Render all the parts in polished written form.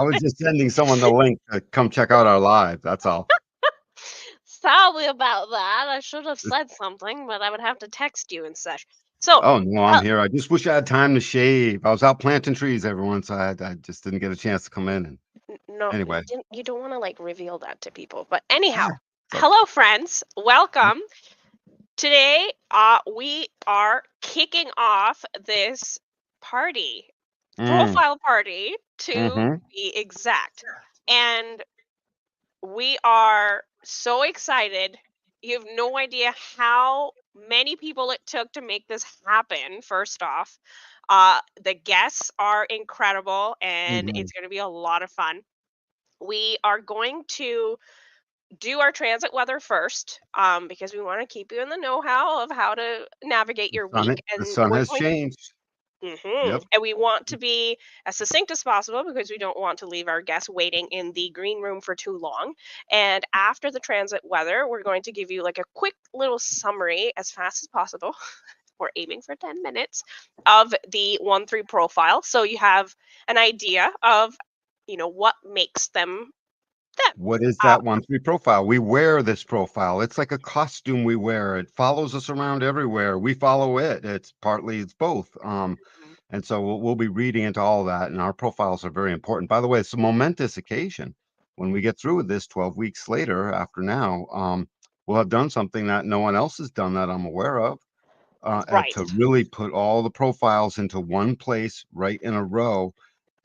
I was just sending someone the link to come check out our live. That's all. Sorry about that. I should have said something, but I would have to text you and such. So, Oh no, I'm hel- here. I just wish I had time to shave. I was out planting trees everyone, so I just didn't get a chance to come in. And no, anyway, you don't want to like reveal that to people. But anyhow, ah, it's okay. hello friends. Welcome. Today, we are kicking off this party, Mm, profile party to mm-hmm. be exact. And we are so excited. You have no idea how many people it took to make this happen, first off. The guests are incredible and Mm-hmm. it's going to be a lot of fun. We are going to do our transit weather first, because we want to keep you in the know-how of how to navigate your week. The And sun we're has going changed. Yep. And we want to be as succinct as possible because we don't want to leave our guests waiting in the green room for too long. And after the transit weather, we're going to give you like a quick little summary as fast as possible. We're aiming for 10 minutes of the 1-3 profile. So you have an idea of, what makes them them. What is Uh, that 1-3 profile? We wear this profile. It's like a costume we wear. It follows us around everywhere. We follow it. It's both. And so we'll be reading into all of that, and our profiles are very important. By the way, it's a momentous occasion. When we get through with this 12 weeks later, after now, we'll have done something that no one else has done that I'm aware of, right. to really put all the profiles into one place, right in a row.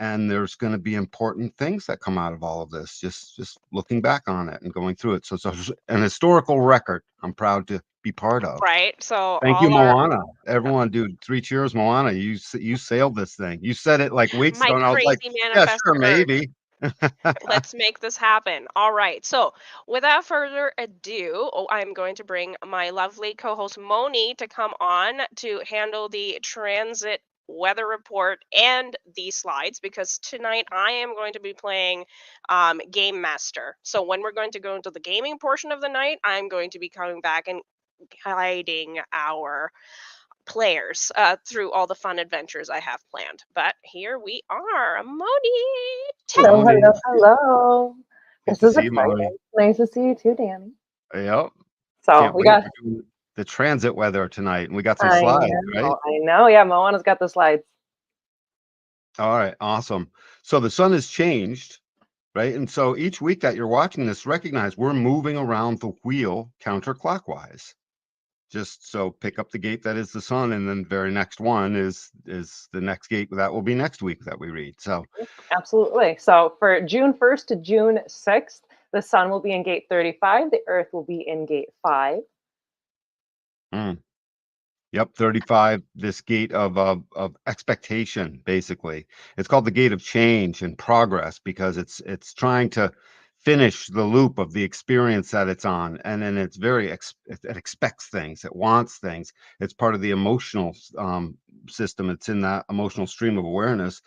And there's going to be important things that come out of all of this. Just looking back on it and going through it. So it's an historical record. I'm proud to be part of. Right. So Thank you, all our Moana. Everyone, dude, 3 cheers, Moana. You sailed this thing. You said it like weeks my ago, and I was like, crazy yeah, sure, manifested urge. maybe. Let's make this happen. All right. So, without further ado, I'm going to bring my lovely co-host Moni to come on to handle the transit weather report and the slides, because tonight I am going to be playing Game Master. So when we're going to go into the gaming portion of the night, I'm going to be coming back and guiding our players through all the fun adventures I have planned. But here we are. Moni, take Hello, Moni, hello, hello. good This to is see you, Moni. exciting. Nice to see you too, Danny. Yep. So Can't we wait got, for doing the transit weather tonight. And we got some I slides, right? know, I know. Yeah, Moana's got the slides. All right, awesome. So the sun has changed, right? And so each week that you're watching this, recognize we're moving around the wheel counterclockwise. Just so pick up the gate that is the sun, and then the very next one is the next gate that will be next week that we read. So Absolutely. So for June 1st to June 6th, the sun will be in gate 35, the earth will be in gate 5. mm, yep, 35, this gate of expectation, basically. It's called the gate of change and progress because it's trying to finish the loop of the experience that it's on. And then it's it expects things, it wants things. It's part of the emotional system. It's in that emotional stream of awareness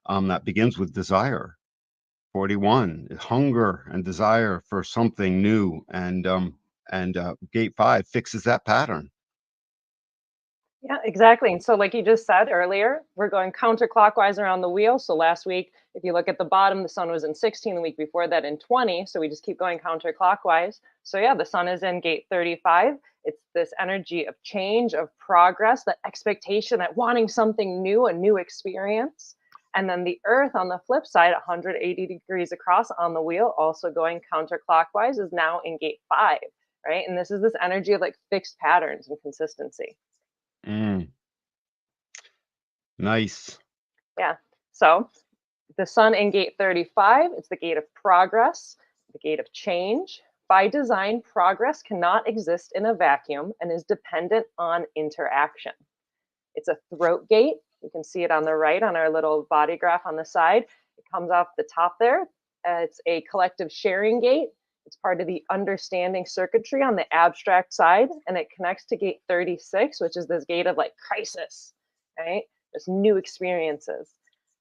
that begins with desire. 41, hunger and desire for something new. And gate 5 fixes that pattern. Yeah, exactly. And so, like you just said earlier, we're going counterclockwise around the wheel. So last week, if you look at the bottom, the sun was in 16, the week before that in 20. So we just keep going counterclockwise. So yeah, the sun is in gate 35. It's this energy of change, of progress, that expectation, that wanting something new, a new experience. And then the earth on the flip side, 180 degrees across on the wheel, also going counterclockwise, is now in gate 5, right? And this is this energy of like fixed patterns and consistency. Mm, nice. Yeah. So the sun in gate 35, it's the gate of progress, the gate of change. By design, progress cannot exist in a vacuum and is dependent on interaction. It's a throat gate. You can see it on the right on our little body graph on the side. It comes off the top there. It's a collective sharing gate. It's part of the understanding circuitry on the abstract side, and it connects to gate 36, which is this gate of like crisis, right? There's new experiences.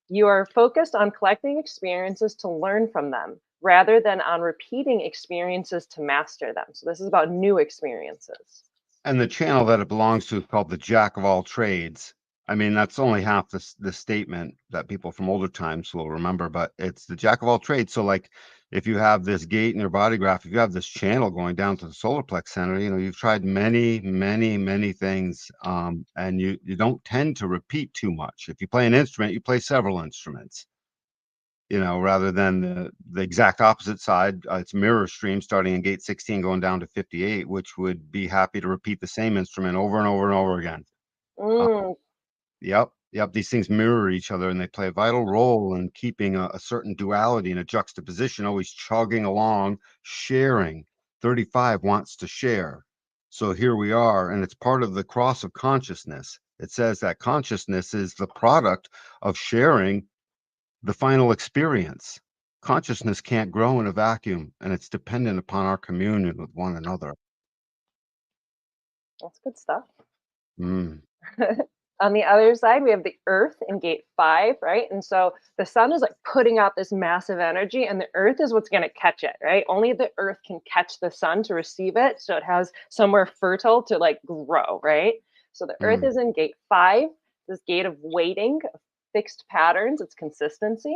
You are focused on collecting experiences to learn from them rather than on repeating experiences to master them. So this is about new experiences. And the channel that it belongs to is called the Jack of all trades. I mean, that's only half the statement that people from older times will remember, but it's the jack of all trades. So like if you have this gate in your body graph, if you have this channel going down to the solar plex center, you've tried many, many, many things. And you don't tend to repeat too much. If you play an instrument, you play several instruments, rather than the exact opposite side. It's mirror stream starting in gate 16, going down to 58, which would be happy to repeat the same instrument over and over and over again. Mm, Yep. Yep. These things mirror each other and they play a vital role in keeping a certain duality and a juxtaposition, always chugging along, sharing. 35 wants to share. So here we are, and it's part of the cross of consciousness. It says that consciousness is the product of sharing the final experience. Consciousness can't grow in a vacuum, and it's dependent upon our communion with one another. that's good stuff. Mm. On the other side, we have the Earth in gate 5, right? And so the sun is like putting out this massive energy, and the Earth is what's going to catch it, right? Only the Earth can catch the sun to receive it. So it has somewhere fertile to like grow, right? So the Earth Mm. is in gate 5, this gate of waiting, of fixed patterns, it's consistency,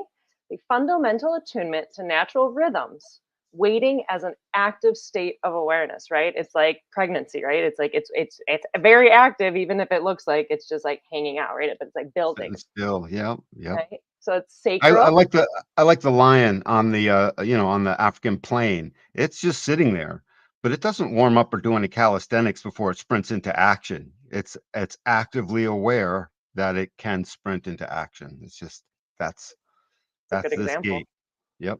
the fundamental attunement to natural rhythms, waiting as an active state of awareness, right? It's like pregnancy, right? It's like it's very active, even if it looks like it's just like hanging out, right? But it's like building, Sitting still. Yep. Yep. right? So it's I sacral. like the lion on the on the African plain. It's just sitting there, but it doesn't warm up or do any calisthenics before it sprints into action. It's actively aware that it can sprint into action. It's just that's It's a good this example. gate. Yep.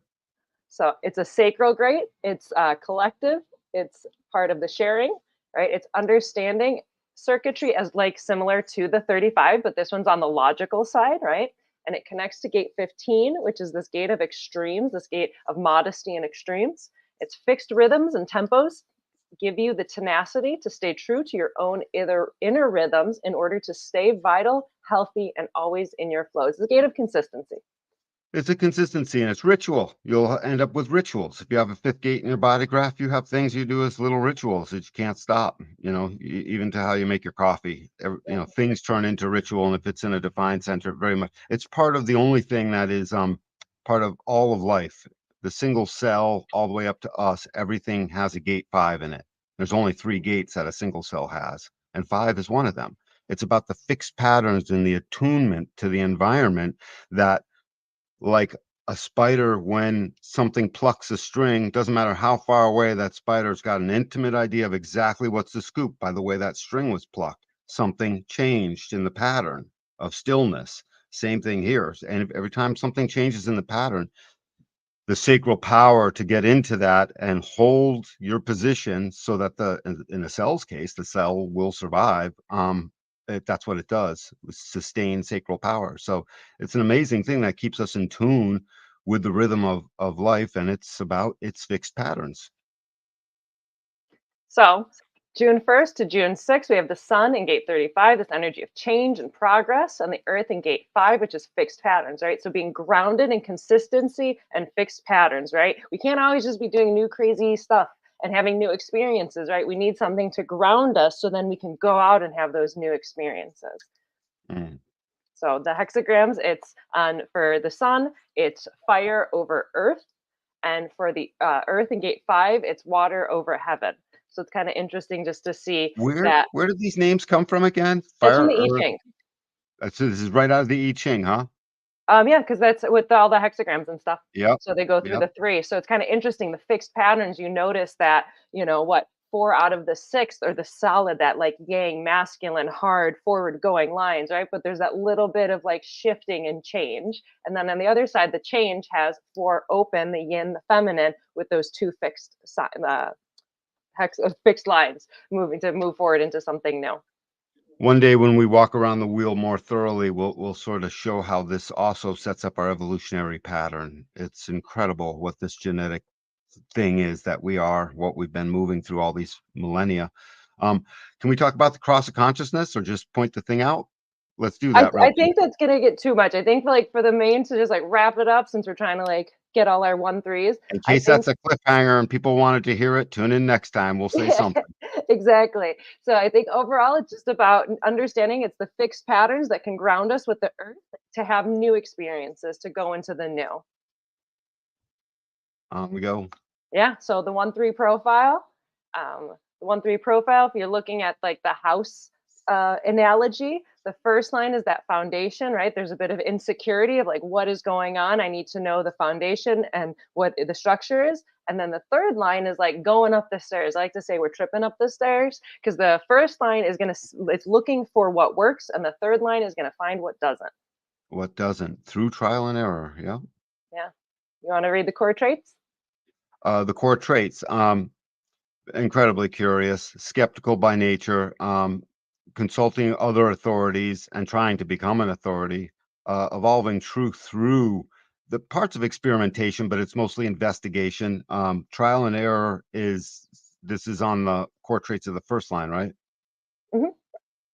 So it's a sacral gate. It's collective. It's part of the sharing, right? It's understanding circuitry as like similar to the 35, but this one's on the logical side, right? And it connects to gate 15, which is this gate of extremes, this gate of modesty and extremes. It's fixed rhythms and tempos give you the tenacity to stay true to your own inner rhythms in order to stay vital, healthy, and always in your flow. It's the gate of consistency. It's a consistency and it's ritual. You'll end up with rituals. If you have a fifth gate in your body graph, you have things you do as little rituals that you can't stop, even to how you make your coffee. Things turn into ritual. And if it's in a defined center, very much, it's part of the only thing that is part of all of life. The single cell all the way up to us, everything has a gate 5 in it. There's only 3 gates that a single cell has, and 5 is one of them. It's about the fixed patterns and the attunement to the environment that, like a spider, when something plucks a string, doesn't matter how far away that spider's got an intimate idea of exactly what's the scoop by the way that string was plucked. Something changed in the pattern of stillness. Same thing here. And every time something changes in the pattern, the sacral power to get into that and hold your position so that in the cell's case, the cell will survive. That's what it does, sustain sacral power. So it's an amazing thing that keeps us in tune with the rhythm of life, and it's about its fixed patterns. So June 1st to June 6th, we have the sun in gate 35, this energy of change and progress, and the earth in gate 5, which is fixed patterns, right? So being grounded in consistency and fixed patterns, right? We can't always just be doing new crazy stuff and having new experiences, right? We need something to ground us so then we can go out and have those new experiences. Mm. So the hexagrams, it's on for the sun, it's fire over earth. And for the earth in gate 5, it's water over heaven. So it's kind of interesting just to see that. Where did these names come from again? That's from Fire, the I earth. Ching. So this is right out of the I Ching, huh? Yeah, because that's with all the hexagrams and stuff. Yep. So they go through Yep. the 3. So it's kind of interesting. The fixed patterns, you notice that, 4 out of the 6 are the solid, that like yang, masculine, hard, forward going lines, right? But there's that little bit of like shifting and change. And then on the other side, the change has 4 open, the yin, the feminine, with those 2 fixed fixed lines move forward into something new. One day when we walk around the wheel more thoroughly, we'll sort of show how this also sets up our evolutionary pattern. It's incredible what this genetic thing is that we are, what we've been moving through all these millennia. Can we talk about the cross of consciousness or just point the thing out? Let's do that. I think that's gonna get too much. I think like for the main to just like wrap it up, since we're trying to like get all our 1-3s. In case that's a cliffhanger and people wanted to hear it, tune in next time. We'll say something. Exactly. So I think overall, it's just about understanding it's the fixed patterns that can ground us with the earth to have new experiences, to go into the new. On we go. Yeah. So the 1-3 profile, the 1-3 profile, if you're looking at like the house analogy, the first line is that foundation, right? There's a bit of insecurity of like, what is going on? I need to know the foundation and what the structure is. And then the third line is like going up the stairs. I like to say we're tripping up the stairs because the first line is it's looking for what works, and the third line is going to find what doesn't. What doesn't? Through trial and error. Yeah. Yeah. You want to read the core traits? The core traits. Incredibly curious, skeptical by nature, consulting other authorities and trying to become an authority, evolving truth through the parts of experimentation, but it's mostly investigation. Trial and error this is on the core traits of the first line, right? Mhm.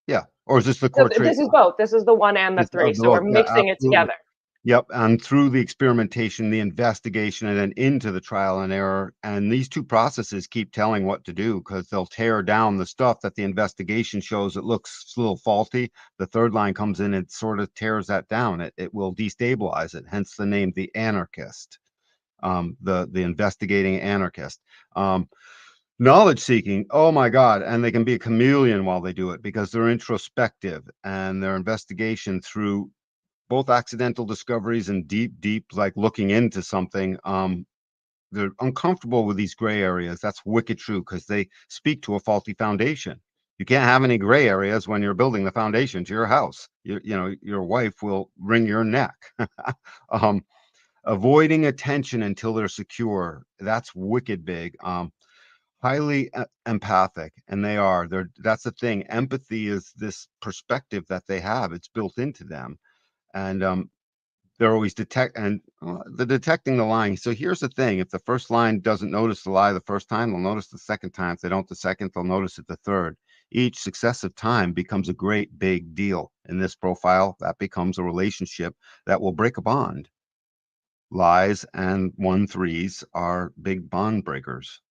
Yeah. Or is this the So core trait? this is both. This is the 1 and the It's 3. of So we're both. Yeah, mixing it absolutely. together. Yep, and through the experimentation, the investigation, and then into the trial and error. And these two processes keep telling what to do because they'll tear down the stuff that the investigation shows it looks a little faulty. The third line comes in and sort of tears that down. It will destabilize it, hence the name the anarchist, the investigating anarchist. Knowledge seeking, oh my God, and they can be a chameleon while they do it because they're introspective and their investigation through both accidental discoveries and deep, like looking into something. They're uncomfortable with these gray areas. That's wicked true because they speak to a faulty foundation. You can't have any gray areas when you're building the foundation to your house. Your wife will wring your neck. Avoiding attention until they're secure. That's wicked big. Highly empathic, and that's the thing. Empathy is this perspective that they have. It's built into them. And they're always detecting the lying. So here's the thing: if the first line doesn't notice the lie the first time, they'll notice the second time. If they don't the second, they'll notice it the third. Each successive time becomes a great big deal. In this profile, that becomes a relationship that will break a bond. Lies and 1-3s are big bond breakers,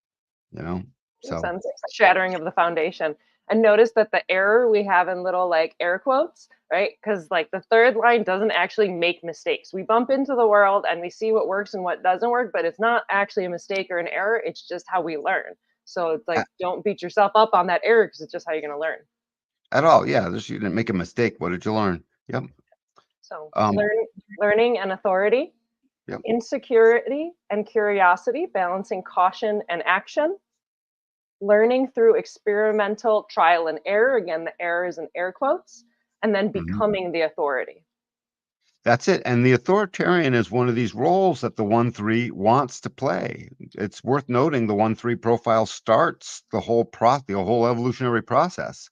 so Sense shattering of the foundation. And notice that the error we have in little like air quotes, right? Because like the third line doesn't actually make mistakes. We bump into the world and we see what works and what doesn't work, but it's not actually a mistake or an error. It's just how we learn. So it's like, don't beat yourself up on that error because it's just how you're going to learn. at all. Yeah, you didn't make a mistake. What did you learn? Yep. So Um, learning and authority, Yep. insecurity and curiosity, balancing caution and action, learning through experimental trial and error. Again, the error is in air quotes, and then becoming the authority. That's it. And the authoritarian is one of these roles that the 1-3 wants to play. It's worth noting the 1-3 profile starts the whole evolutionary process.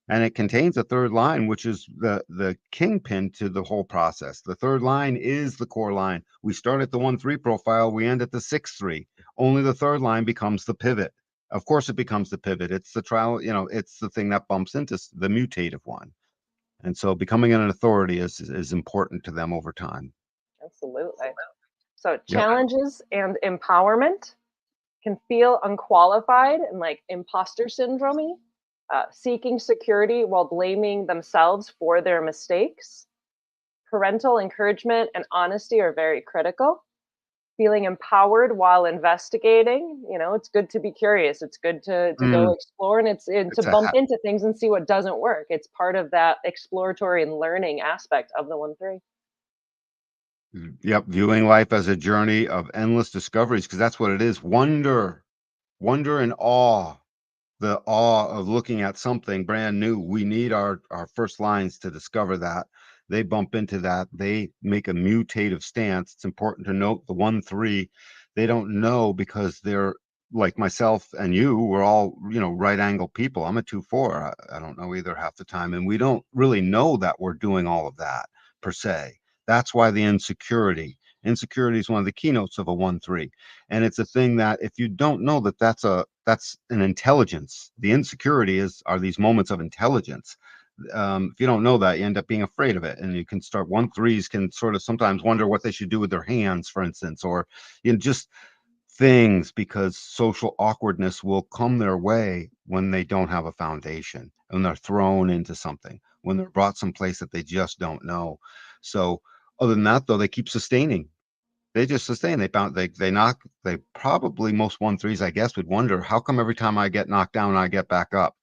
And it contains a third line, which is the kingpin to the whole process. The third line is the core line. We start at the 1-3 profile, we end at the 6-3. Only the third line becomes the pivot. Of course, it becomes the pivot. It's the trial, it's the thing that bumps into the mutative one. And so becoming an authority is important to them over time. Absolutely. So challenges and empowerment can feel unqualified and like imposter syndrome, seeking security while blaming themselves for their mistakes. Parental encouragement and honesty are very critical. Feeling empowered while investigating, it's good to be curious. It's good to go explore and to bump into things and see what doesn't work. It's part of that exploratory and learning aspect of the 1-3. Yep, viewing life as a journey of endless discoveries, because that's what it is. Wonder and awe. The awe of looking at something brand new. We need our first lines to discover that. They bump into that. They make a mutative stance. It's important to note the 1-3, they don't know because they're like myself and you, we're all, right angle people. I'm a 2-4. I don't know either half the time. And we don't really know that we're doing all of that per se. That's why the insecurity is one of the keynotes of a 1-3. And it's a thing that if you don't know that's an intelligence, the insecurity are these moments of intelligence. If you don't know that, you end up being afraid of it. And you can start 1-3s can sort of sometimes wonder what they should do with their hands, for instance, or just things because social awkwardness will come their way when they don't have a foundation, when they're thrown into something, when they're brought someplace that they just don't know. So other than that, though, they keep sustaining. They just sustain. They probably, most 1-3s, I guess, would wonder, how come every time I get knocked down, I get back up?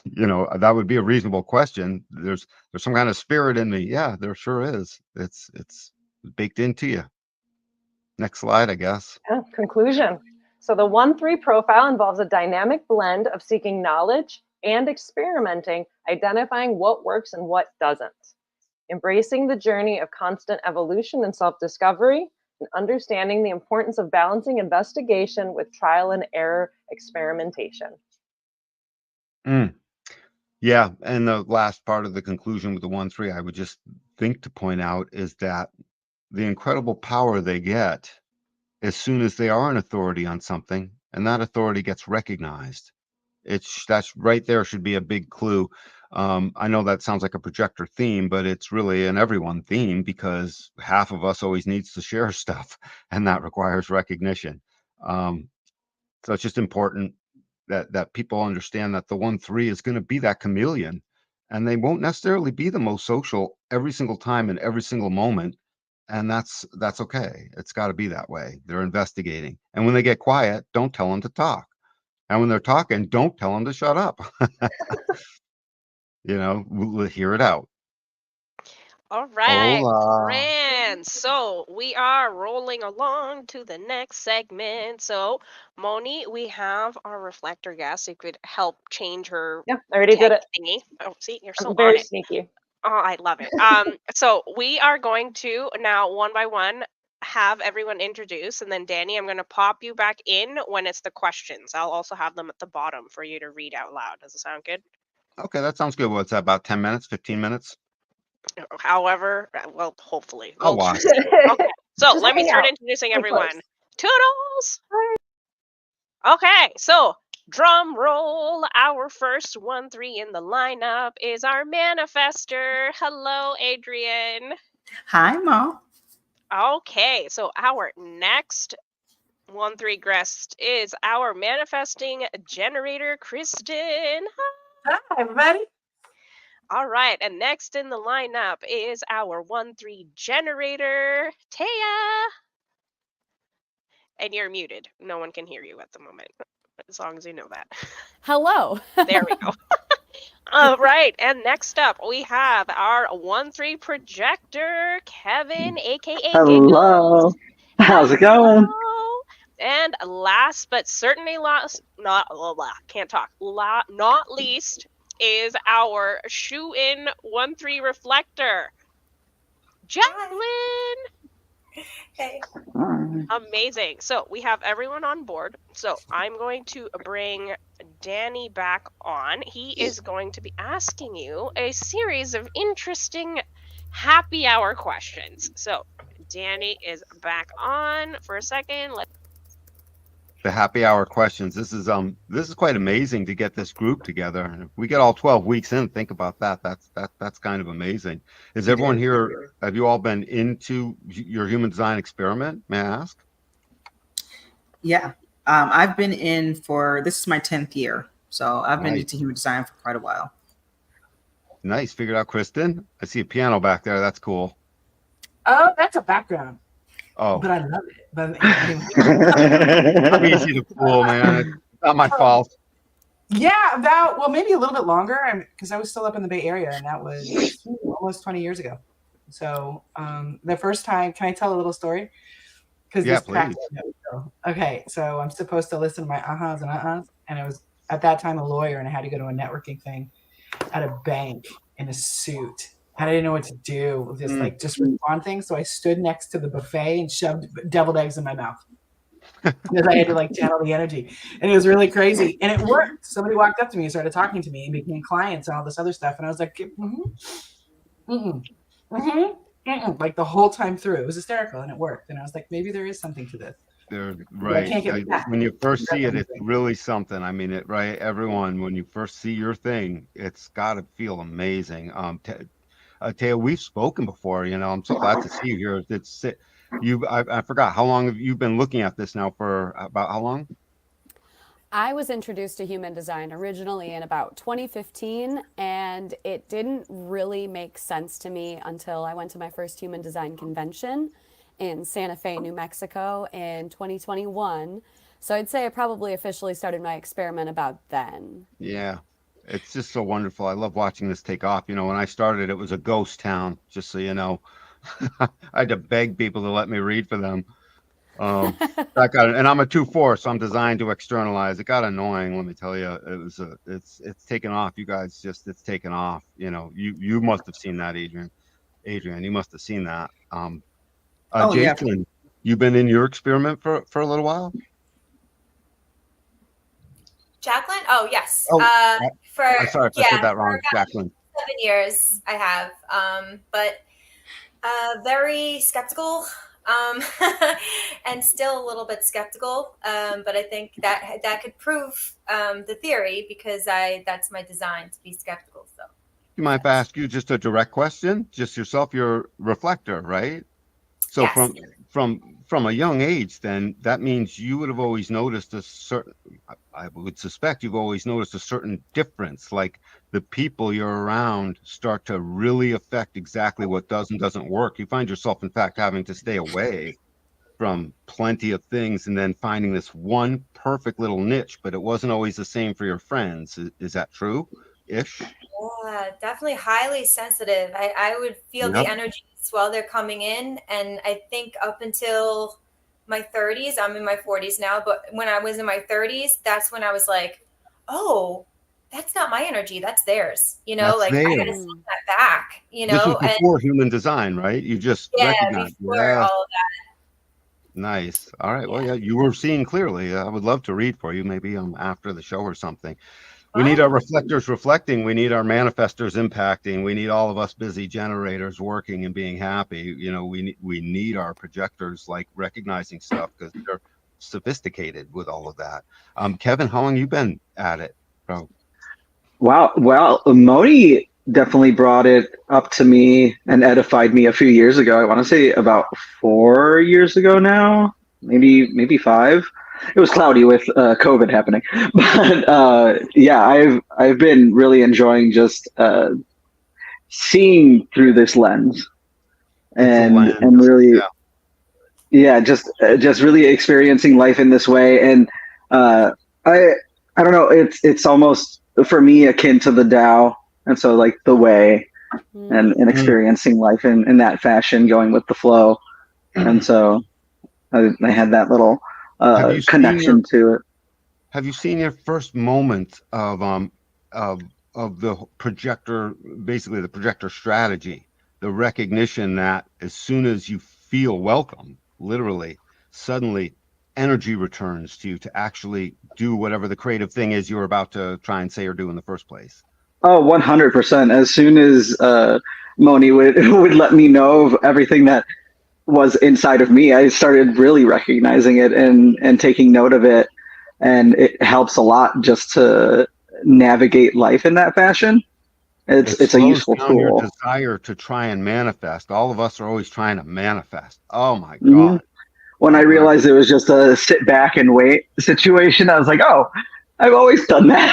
That would be a reasonable question. There's some kind of spirit in me. Yeah, there sure is. It's baked into you. Next slide, I guess. Yeah, conclusion. So the 1-3 profile involves a dynamic blend of seeking knowledge and experimenting, identifying what works and what doesn't, embracing the journey of constant evolution and self-discovery, and understanding the importance of balancing investigation with trial and error experimentation. Yeah, and the last part of the conclusion with the 1-3, I would just think to point out is that the incredible power they get as soon as they are an authority on something, and that authority gets recognized. That's right there should be a big clue. I know that sounds like a projector theme, but it's really an everyone theme because half of us always needs to share stuff, and that requires recognition. So it's just important that people understand that the 1-3 is going to be that chameleon, and they won't necessarily be the most social every single time in every single moment. And that's okay. It's got to be that way. They're investigating. And when they get quiet, don't tell them to talk. And when they're talking, don't tell them to shut up. We'll hear it out. All right, Hola. grand. So we are rolling along to the next segment. So, Moni, we have our reflector guest who could help change her Yeah, I already did tag it. thingy. Oh, see, you're so I'm on very it. sneaky. Oh, I love it. So we are going to now one by one have everyone introduce, and then Danny, I'm going to pop you back in when it's the questions. I'll also have them at the bottom for you to read out loud. Does it sound good? Okay, that sounds good. What's that, about 10 minutes, 15 minutes? However, well, hopefully. I'll We'll watch. see. Okay, so Just let me hang start out. introducing Stay everyone. close. Toodles! Okay, so drum roll. Our first 1-3 in the lineup is our manifester. Hello, Adrian. Hi, Mo. Okay, so our next 1-3 guest is our manifesting generator, Kristen. Hi, everybody. All right, and next in the lineup is our 1-3 generator, Taya. And you're muted. No one can hear you at the moment, as long as you know that. Hello. There we go. All right, and next up we have our 1-3 projector, Kevin, aka Hello. Giggles. How's it going? Hello. And last but certainly not least is our shoe-in 1-3 reflector, Jacqueline. Hey. Amazing. So we have everyone on board. So I'm going to bring Danny back on. He is going to be asking you a series of interesting happy hour questions. So Danny is back on for a second. The happy hour questions. This is quite amazing to get this group together. If we get all 12 weeks in, think about that. That's kind of amazing. Is everyone here? Have you all been into your human design experiment? May I ask? Yeah. I've been in this is my 10th year. So I've been Nice. into human design for quite a while. Nice. Figured out, Kristen. I see a piano back there. That's cool. Oh, that's a background. Oh, But I love it. But anyway. I'm easy to fool, man. It's not my fault. Yeah, maybe a little bit longer because I was still up in the Bay Area, and that was almost 20 years ago. So the first time, can I tell a little story? Yeah, please. Okay, so I'm supposed to listen to my ahas and uh-uhs, and I was at that time a lawyer, and I had to go to a networking thing at a bank in a suit. And I didn't know what to do, just respond things. So I stood next to the buffet and shoved deviled eggs in my mouth because I had to channel the energy, and it was really crazy. And it worked. Somebody walked up to me and started talking to me and became clients and all this other stuff. And I was like, like the whole time through, it was hysterical, and it worked. And I was like, maybe there is something to this. They're right. can't get back. When you first see it, it's really something. I mean, everyone, when you first see your thing, it's got to feel amazing. Taya, we've spoken before. I'm so glad to see you here. I forgot, how long have you been looking at this now? For about how long? I was introduced to human design originally in about 2015, and it didn't really make sense to me until I went to my first human design convention in Santa Fe, New Mexico in 2021. So I'd say I probably officially started my experiment about then. Yeah, it's just so wonderful. I love watching this take off. When I started, it was a ghost town, just so you know. I had to beg people to let me read for them. And I'm a 2/4, so I'm designed to externalize. It got annoying, let me tell you. It's taken off. You guys it's taken off. You must have seen that, Adrian. You must have seen that. Oh, yeah. Jason, you've been in your experiment for a little while? Jacqueline? Oh, yes. Oh, sorry if I yeah, said that wrong, for about Jacqueline. 7 years I have, but very skeptical, and still a little bit skeptical. But I think that could prove the theory, because that's my design, to be skeptical. So, You mind if I ask you just a direct question? Just yourself, you're a reflector, right? So yes. from a young age, then that means you would have always noticed I would suspect you've always noticed a certain difference, like the people you're around start to really affect exactly what does and doesn't work. You find yourself, in fact, having to stay away from plenty of things and then finding this one perfect little niche, but it wasn't always the same for your friends. Is that true-ish? Yeah, definitely highly sensitive. I would feel the Yep. energies while they're coming in. And I think up until my 30s, I'm in my 40s now, but when I was in my 30s, that's when I was like, oh, that's not my energy, that's theirs. That's I gotta theirs. send that back, This was and before human design, right? You just yeah, recognized. before Yeah. all of that. Nice. All right. Well, Yeah. yeah, you were seeing clearly. I would love to read for you, maybe after the show or something. We need our reflectors reflecting. We need our manifestors impacting. We need all of us busy generators working and being happy. We need our projectors like recognizing stuff, because they're sophisticated with all of that. Kevin, how long you been at it, bro? Wow. Well, Moni definitely brought it up to me and edified me a few years ago. I want to say about 4 years ago now, maybe 5. It was cloudy with COVID happening, but yeah, I've been really enjoying just seeing through this lens, and really, yeah, just really experiencing life in this way. And I don't know, it's almost for me akin to the Tao, and so like the way, and experiencing life in that fashion, going with the flow. And so I had that little connection to it. Have you seen your first moment of the projector, basically the projector strategy, the recognition that as soon as you feel welcome, literally, suddenly energy returns to you to actually do whatever the creative thing is you were about to try and say or do in the first place? Oh, 100%. As soon as Moni would let me know of everything that was inside of me, I started really recognizing it and taking note of it. And it helps a lot just to navigate life in that fashion. It's a useful tool. Your desire to try and manifest. All of us are always trying to manifest. Oh my God. When I realized it was just a sit back and wait situation, I was like, oh, I've always done that.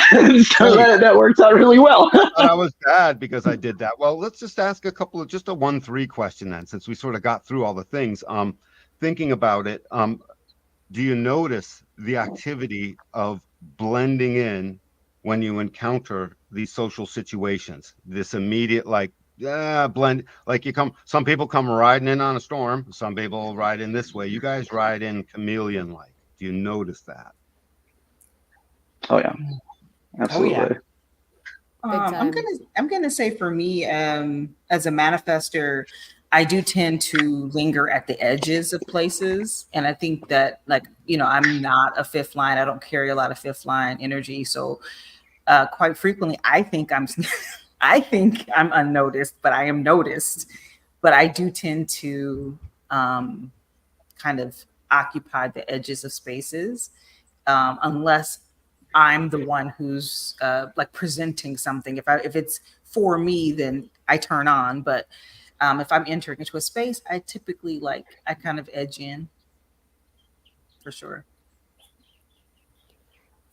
So that works out really well. I was bad because I did that. Well, let's just ask a 1-3 question then, since we sort of got through all the things. Thinking about it, do you notice the activity of blending in when you encounter these social situations? This immediate blend, like some people come riding in on a storm, some people ride in this way. You guys ride in chameleon like. Do you notice that? Oh yeah, absolutely. Oh, yeah. I'm gonna say for me, as a manifester, I do tend to linger at the edges of places, and I think that I'm not a fifth line. I don't carry a lot of fifth line energy, so quite frequently I think I'm unnoticed, but I am noticed. But I do tend to kind of occupy the edges of spaces, unless I'm the one who's presenting something. If it's for me, then I turn on. But if I'm entering into a space, I typically I kind of edge in for sure.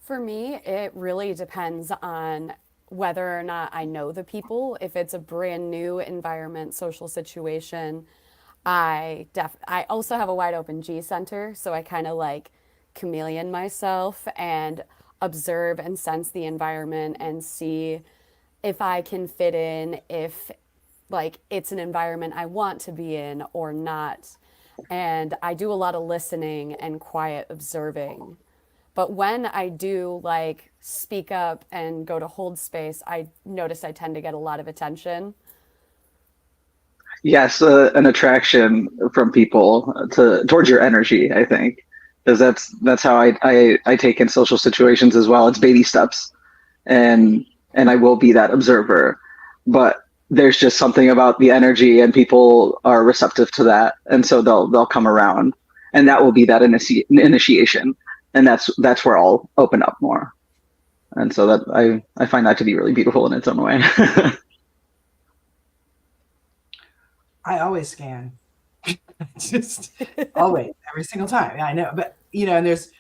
For me, it really depends on whether or not I know the people. If it's a brand new environment, social situation, I also have a wide open G center, so I kind of like chameleon myself and observe and sense the environment and see if I can fit in, if like it's an environment I want to be in or not. And I do a lot of listening and quiet observing. But when I do like speak up and go to hold space, I notice I tend to get a lot of attention. Yes, an attraction from people towards your energy, I think, because that's how I take in social situations as well. It's baby steps, and I will be that observer, but there's just something about the energy, and people are receptive to that, and so they'll come around, and that will be that initiation, and that's where I'll open up more, and so that I find that to be really beautiful in its own way. I always scan. Just always, every single time. Yeah, I know. But and there's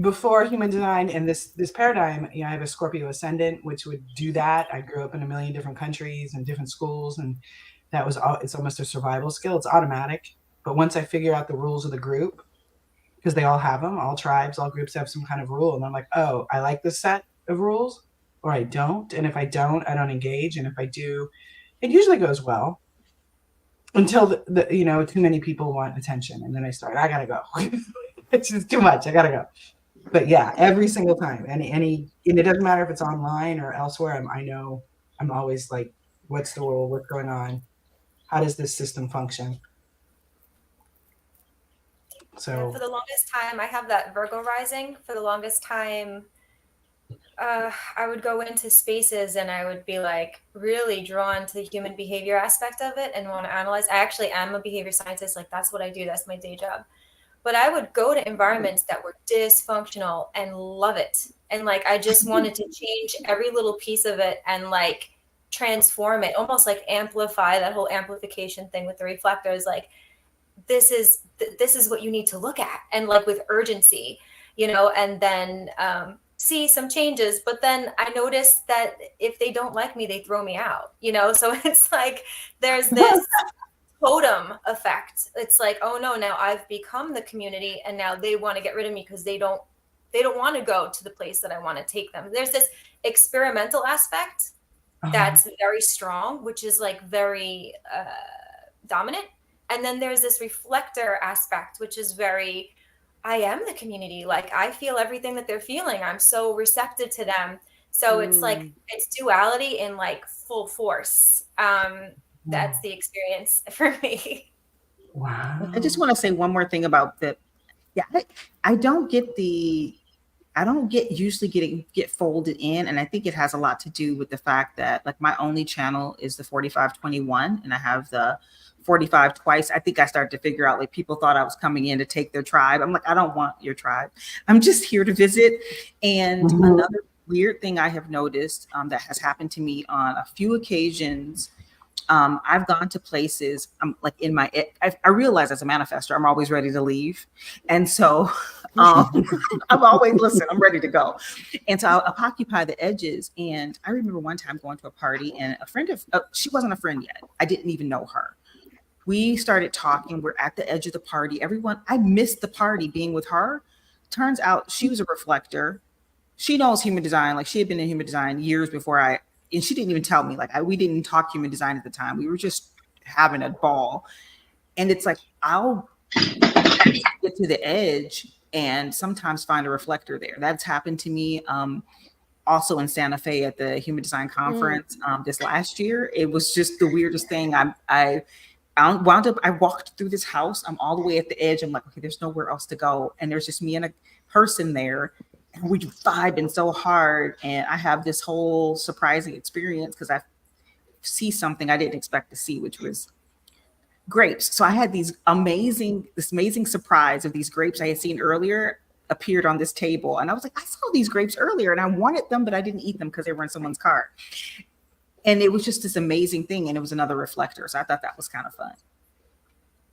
before human design and this paradigm, I have a Scorpio ascendant, which would do that. I grew up in a million different countries and different schools, and it's almost a survival skill. It's automatic. But once I figure out the rules of the group, because they all have them, all tribes, all groups have some kind of rule, and I'm like, oh, I like this set of rules, or I don't. And if I don't, I don't engage. And if I do, it usually goes well. Until the too many people want attention, and then I gotta go. It's just too much. I gotta go. But yeah, every single time, and it doesn't matter if it's online or elsewhere. I know I'm always like, what's the rule? What's going on? How does this system function? So for the longest time, I have that Virgo rising. For the longest time, I would go into spaces and I would be like really drawn to the human behavior aspect of it and want to analyze. I actually am a behavior scientist. Like that's what I do. That's my day job. But I would go to environments that were dysfunctional and love it. And like, I just wanted to change every little piece of it and like transform it, almost like amplify that whole amplification thing with the reflectors. Like, this is what you need to look at. And like with urgency, and then, see some changes, but then I noticed that if they don't like me, they throw me out, so it's like there's this totem effect. It's like, oh no, now I've become the community and now they want to get rid of me because they don't want to go to the place that I want to take them. There's this experimental aspect that's very strong, which is like very dominant, and then there's this reflector aspect, which is very, I am the community. Like I feel everything that they're feeling. I'm so receptive to them. So it's like, it's duality in like full force. That's the experience for me. wow. I just want to say one more thing about that. Yeah, I don't usually get folded in. And I think it has a lot to do with the fact that like my only channel is the 4521 and I have the 45 twice. I think I started to figure out like people thought I was coming in to take their tribe. I'm like, I don't want your tribe. I'm just here to visit. And another weird thing I have noticed that has happened to me on a few occasions. I've gone to places, like I realize as a manifestor, I'm always ready to leave. And so I'm ready to go. And so I'll occupy the edges. And I remember one time going to a party and a friend she wasn't a friend yet. I didn't even know her. We started talking. We're at the edge of the party. I missed the party being with her. Turns out she was a reflector. She knows human design. Like she had been in human design years before and she didn't even tell me. Like we didn't talk human design at the time. We were just having a ball. And it's like, I'll get to the edge and sometimes find a reflector there. That's happened to me. Also in Santa Fe at the Human Design Conference this last year. It was just the weirdest thing. I walked through this house. I'm all the way at the edge. I'm like, okay, there's nowhere else to go. And there's just me and a person there. And we vibing so hard. And I have this whole surprising experience because I see something I didn't expect to see, which was grapes. So I had this amazing surprise of these grapes I had seen earlier appeared on this table. And I was like, I saw these grapes earlier and I wanted them, but I didn't eat them because they were in someone's car. And it was just this amazing thing. And it was another reflector. So I thought that was kind of fun.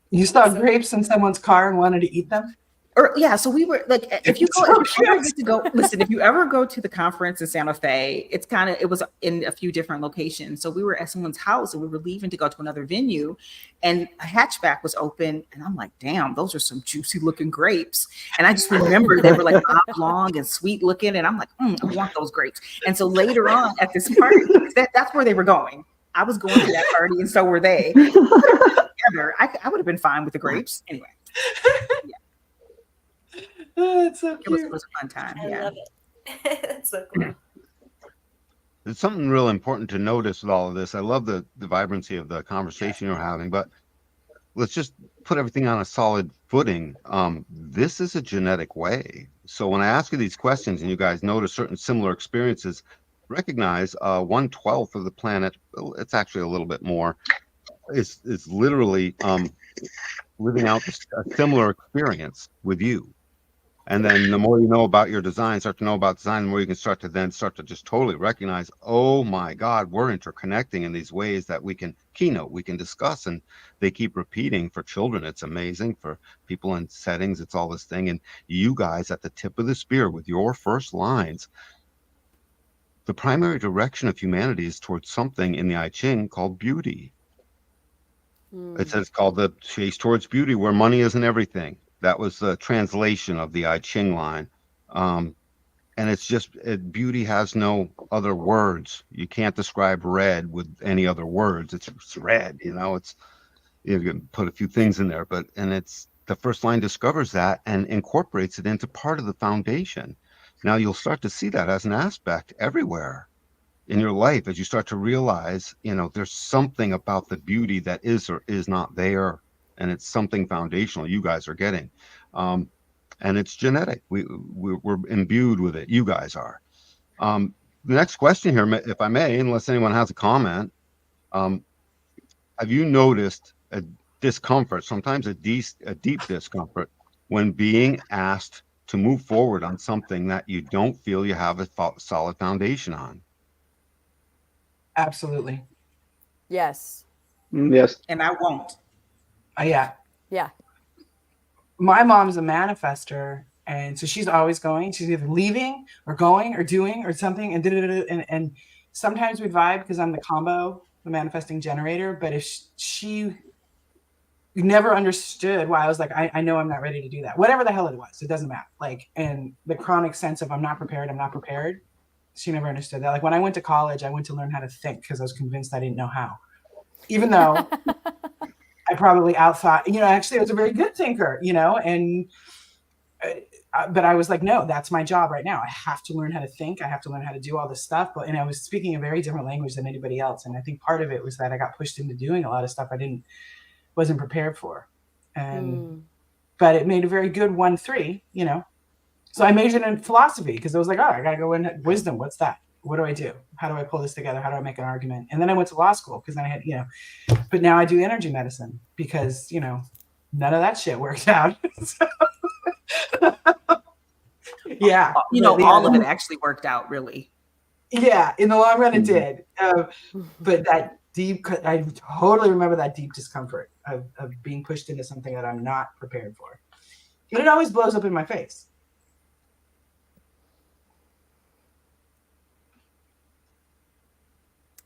You saw grapes in someone's car and wanted to eat them? Or yeah, so we were like, if you go, if you ever get to go, listen, if you ever go to the conference in Santa Fe, it was in a few different locations. So we were at someone's house and we were leaving to go to another venue, and a hatchback was open, and I'm like, damn, those are some juicy looking grapes. And I just remember they were like oblong and sweet looking, and I'm like, I want those grapes. And so later on at this party, that's where they were going. I was going to that party, and so were they. Together, I would have been fine with the grapes anyway. Yeah. Oh, it's so cute. It was a fun time. I Yeah. love it. That's so cool. There's something real important to notice with all of this. I love the vibrancy of the conversation you're having, but let's just put everything on a solid footing. This is a genetic way. So when I ask you these questions and you guys notice certain similar experiences, recognize 1/12 of the planet, it's actually a little bit more, is literally living out a similar experience with you. And then the more you know about your design, start to know about design, the more you can start to just totally recognize, oh my God, we're interconnecting in these ways that we can keynote, we can discuss, and they keep repeating. For children, it's amazing. For people in settings, it's all this thing. And you guys at the tip of the spear with your first lines, the primary direction of humanity is towards something in the I Ching called beauty. It says called the chase towards beauty, where money isn't everything. That was the translation of the I Ching line. And it's just, beauty has no other words. You can't describe red with any other words. It's red, you can put a few things in there, and it's the first line discovers that and incorporates it into part of the foundation. Now you'll start to see that as an aspect everywhere in your life as you start to realize, there's something about the beauty that is or is not there. And it's something foundational you guys are getting. And it's genetic. We're imbued with it. You guys are. The next question here, if I may, unless anyone has a comment, have you noticed a discomfort, sometimes a deep discomfort, when being asked to move forward on something that you don't feel you have a solid foundation on? Absolutely. Yes. Yes. And I won't. Yeah. Yeah. My mom's a manifester, and so she's always going. She's either leaving or going or doing or something, and sometimes we vibe because I'm the combo, the manifesting generator. But if she never understood why I was like, I know I'm not ready to do that. Whatever the hell it was, it doesn't matter. And the chronic sense of I'm not prepared. She never understood that. Like when I went to college, I went to learn how to think because I was convinced I didn't know how, even though I probably outthought, actually I was a very good thinker, but I was like, no, that's my job right now. I have to learn how to think. I have to learn how to do all this stuff. And I was speaking a very different language than anybody else. And I think part of it was that I got pushed into doing a lot of stuff I wasn't prepared for. But it made a very good 1-3, So I majored in philosophy because I was like, oh, I got to go in wisdom. What's that? What do I do? How do I pull this together? How do I make an argument? And then I went to law school because then I had, but now I do energy medicine because, none of that shit worked out. Yeah. All of it actually worked out, really. Yeah. In the long run, it did. But that I totally remember that deep discomfort of being pushed into something that I'm not prepared for. But it always blows up in my face.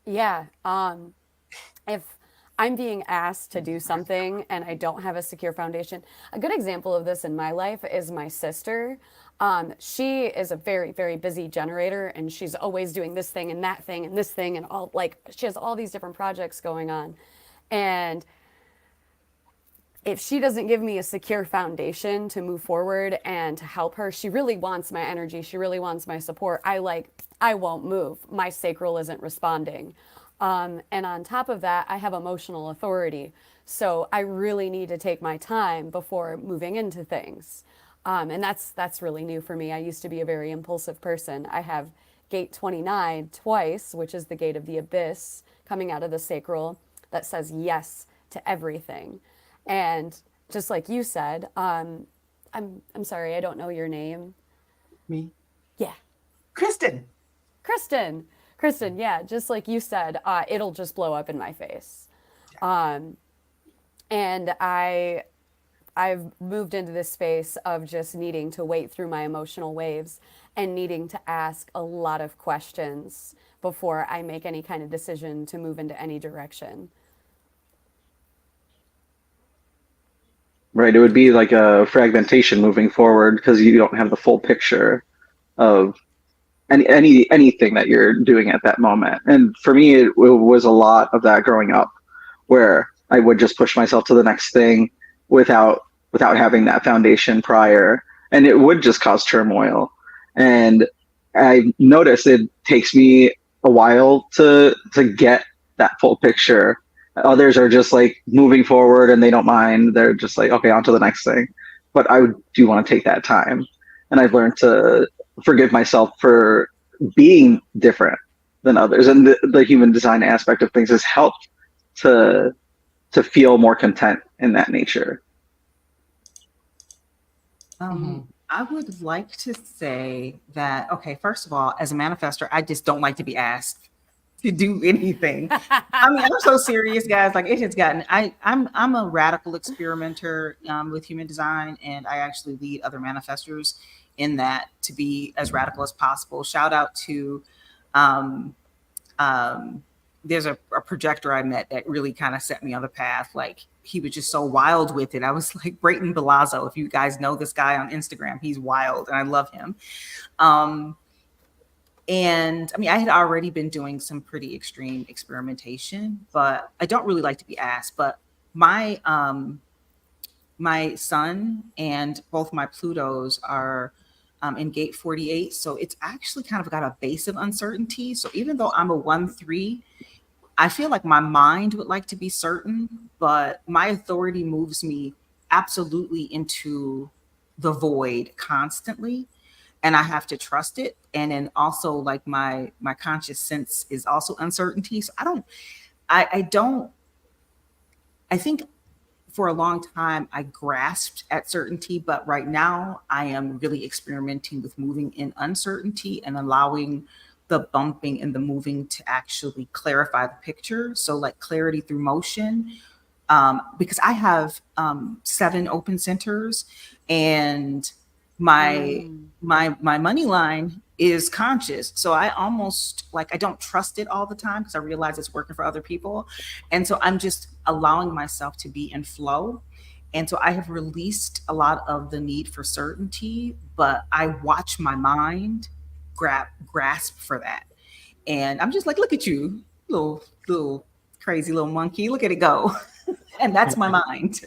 Yeah. If I'm being asked to do something and I don't have a secure foundation, a good example of this in my life is my sister. She is a very, very busy generator, and she's always doing this thing and that thing and this thing and all, she has all these different projects going on. And if she doesn't give me a secure foundation to move forward and to help her, she really wants my energy. She really wants my support. I won't move. My sacral isn't responding. And on top of that, I have emotional authority. So I really need to take my time before moving into things. And that's really new for me. I used to be a very impulsive person. I have gate 29 twice, which is the gate of the abyss coming out of the sacral that says yes to everything. And just like you said, I'm sorry, I don't know your name. Me? Yeah. Kristen. Kristen, yeah, just like you said, it'll just blow up in my face. And I've moved into this space of just needing to wait through my emotional waves and needing to ask a lot of questions before I make any kind of decision to move into any direction. Right. It would be like a fragmentation moving forward because you don't have the full picture of anything that you're doing at that moment. And for me, it was a lot of that growing up, where I would just push myself to the next thing without having that foundation prior, and it would just cause turmoil. And I noticed it takes me a while to get that full picture. Others are just like moving forward and they don't mind. They're just like, okay, on to the next thing. But I do want to take that time. And I've learned to forgive myself for being different than others. And the human design aspect of things has helped to feel more content in that nature. I would like to say that, okay, first of all, as a manifestor, I just don't like to be asked to do anything. I mean, I'm so serious, guys. Like, it has gotten, I'm a radical experimenter with human design, and I actually lead other manifestors in that to be as radical as possible. Shout out to there's a projector I met that really kind of set me on the path. Like, he was just so wild with it. I was like, Brayton Belazzo, if you guys know this guy on Instagram, he's wild and I love him. And I mean, I had already been doing some pretty extreme experimentation, but I don't really like to be asked. But my sun and both my Plutos are in gate 48. So it's actually kind of got a base of uncertainty. So even though I'm a 1-3, I feel like my mind would like to be certain, but my authority moves me absolutely into the void constantly. And I have to trust it. And then also, like, my conscious sense is also uncertainty. So I think for a long time I grasped at certainty, but right now I am really experimenting with moving in uncertainty and allowing the bumping and the moving to actually clarify the picture. So like clarity through motion, because I have 7 open centers, and my money line is conscious. So I almost like, I don't trust it all the time because I realize it's working for other people. And so I'm just allowing myself to be in flow. And so I have released a lot of the need for certainty, but I watch my mind grasp for that. And I'm just like, look at you, little crazy little monkey, look at it go. And that's my mind.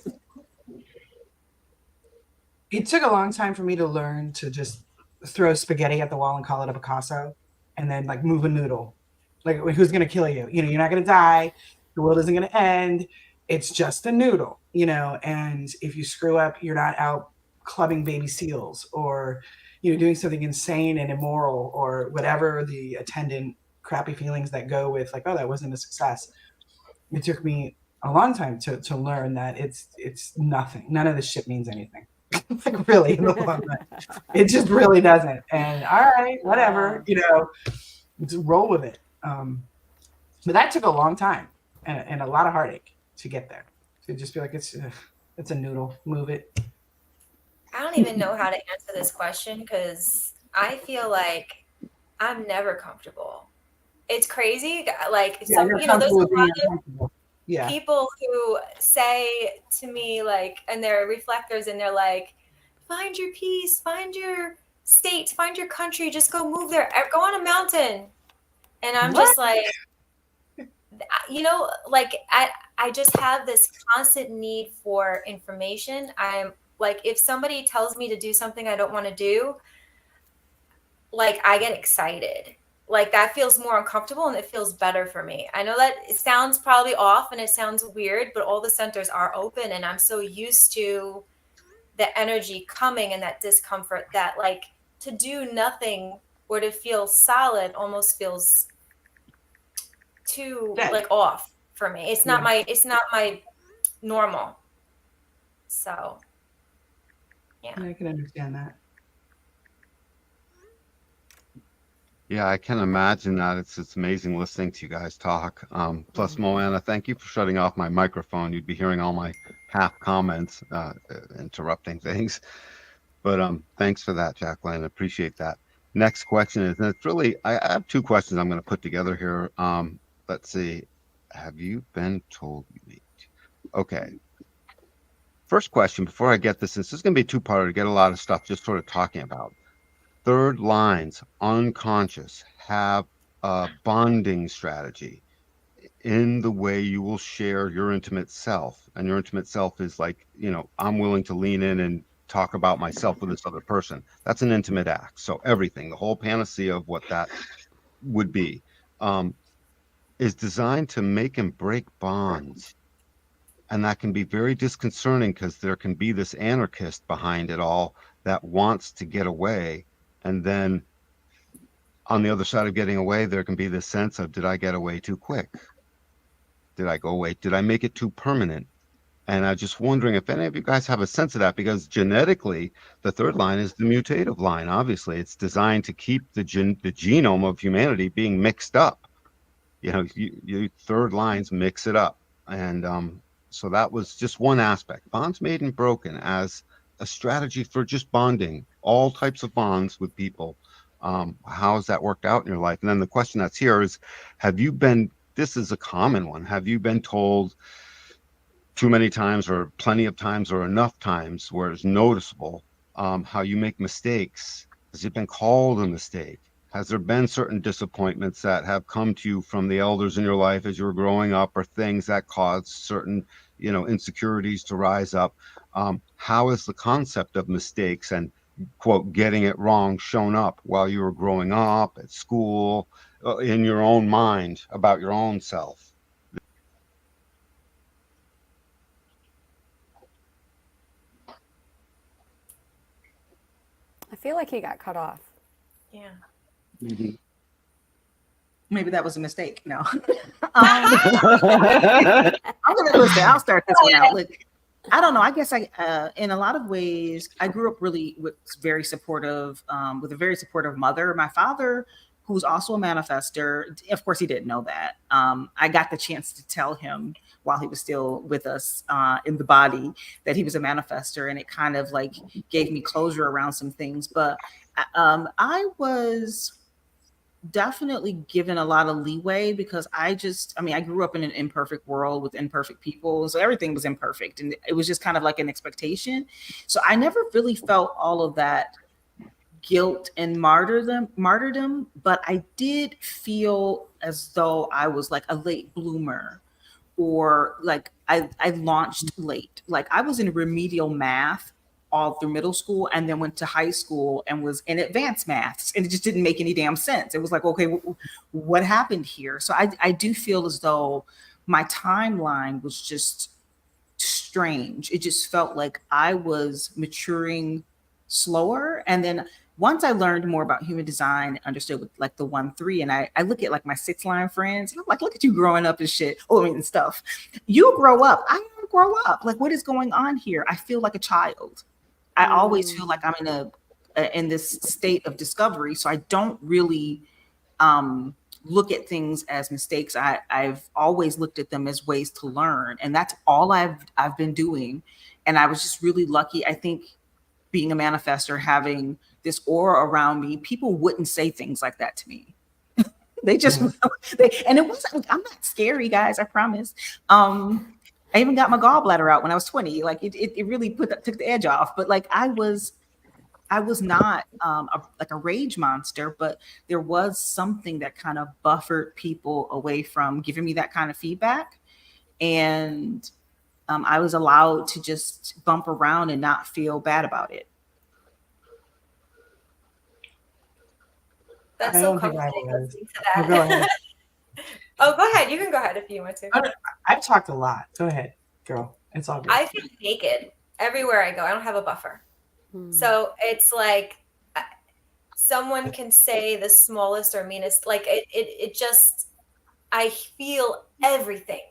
It took a long time for me to learn to just throw spaghetti at the wall and call it a Picasso, and then like move a noodle. Like, who's going to kill you? You know, you're not going to die. The world isn't going to end. It's just a noodle, you know, and if you screw up, you're not out clubbing baby seals or, you know, doing something insane and immoral or whatever the attendant crappy feelings that go with like, oh, that wasn't a success. It took me a long time to learn that it's nothing. None of this shit means anything. Like, really, in the long run. It just really doesn't. And all right, whatever, you know, just roll with it. But that took a long time and a lot of heartache to get there. To just be like, it's a noodle, move it. I don't even know how to answer this question because I feel like I'm never comfortable. It's crazy. Like, Yeah, you know, there's a lot of yeah. people who say to me, like, and they're reflectors, and they're like, find your peace, find your state, find your country, just go move there, go on a mountain. And I'm just like, you know, like, I just have this constant need for information. I'm like, if somebody tells me to do something I don't want to do, like, I get excited. Like, that feels more uncomfortable and it feels better for me. I know that it sounds probably off and it sounds weird, but all the centers are open, and I'm so used to the energy coming and that discomfort that, like, to do nothing or to feel solid almost feels too like off for me. It's not my normal. So yeah. I can understand that. Yeah, I can imagine that. It's amazing listening to you guys talk. Plus, Moana, thank you for shutting off my microphone. You'd be hearing all my half comments, interrupting things. But thanks for that, Jacqueline. Appreciate that. Next question is, and it's really, I have two questions I'm going to put together here. Let's see. Have you been told you need? Okay. First question, before I get this is going to be a two-parter to get a lot of stuff just sort of talking about. Third lines, unconscious, have a bonding strategy in the way you will share your intimate self. And your intimate self is like, I'm willing to lean in and talk about myself with this other person. That's an intimate act. So everything, the whole panacea of what that would be, is designed to make and break bonds. And that can be very disconcerting because there can be this anarchist behind it all that wants to get away. And then on the other side of getting away, there can be this sense of, did I get away too quick? Did I go away? Did I make it too permanent? And I'm just wondering if any of you guys have a sense of that, because genetically, the third line is the mutative line. Obviously, it's designed to keep the genome of humanity being mixed up. You third lines mix it up. And so that was just one aspect. Bonds made and broken as a strategy for just bonding, all types of bonds with people. How has that worked out in your life? And then the question that's here is, this is a common one, have you been told too many times or plenty of times or enough times where it's noticeable how you make mistakes? Has it been called a mistake? Has there been certain disappointments that have come to you from the elders in your life as you were growing up, or things that caused certain, insecurities to rise up? How is the concept of mistakes and, quote, getting it wrong shown up while you were growing up, at school, in your own mind about your own self? I feel like he got cut off. Yeah. Mm-hmm. Maybe that was a mistake. No. I'm gonna listen. I'll start this one out. Look, I don't know. I guess in a lot of ways, I grew up really with a very supportive mother. My father, who's also a manifester, of course, he didn't know that. I got the chance to tell him while he was still with us in the body that he was a manifester, and it kind of like gave me closure around some things. But I was definitely given a lot of leeway because I grew up in an imperfect world with imperfect people. So everything was imperfect. And it was just kind of like an expectation. So I never really felt all of that guilt and martyrdom, but I did feel as though I was like a late bloomer, or like I launched late. Like I was in remedial math all through middle school, and then went to high school and was in advanced maths, and it just didn't make any damn sense. It was like, okay, what happened here? So I do feel as though my timeline was just strange. It just felt like I was maturing slower. And then once I learned more about human design, understood with like the 1-3, and I look at like my 6-line friends, and I'm like, look at you growing up and shit. And stuff. You grow up. I don't grow up. Like, what is going on here? I feel like a child. I always feel like I'm in this state of discovery. So I don't really look at things as mistakes. I've always looked at them as ways to learn, and that's all I've been doing. And I was just really lucky. I think being a manifestor, having this aura around me, people wouldn't say things like that to me. They just and it wasn't. I'm not scary, guys. I promise. I even got my gallbladder out when I was 20. Like it really took the edge off. But like I was not like a rage monster, but there was something that kind of buffered people away from giving me that kind of feedback. And I was allowed to just bump around and not feel bad about it. That's I so don't think I comforting was. listening to that. Oh, go ahead. Oh, go ahead. You can go ahead if you want to. I've talked a lot. Go ahead, girl. It's all good. I feel naked everywhere I go. I don't have a buffer. So it's like someone can say the smallest or meanest, like it just, I feel everything.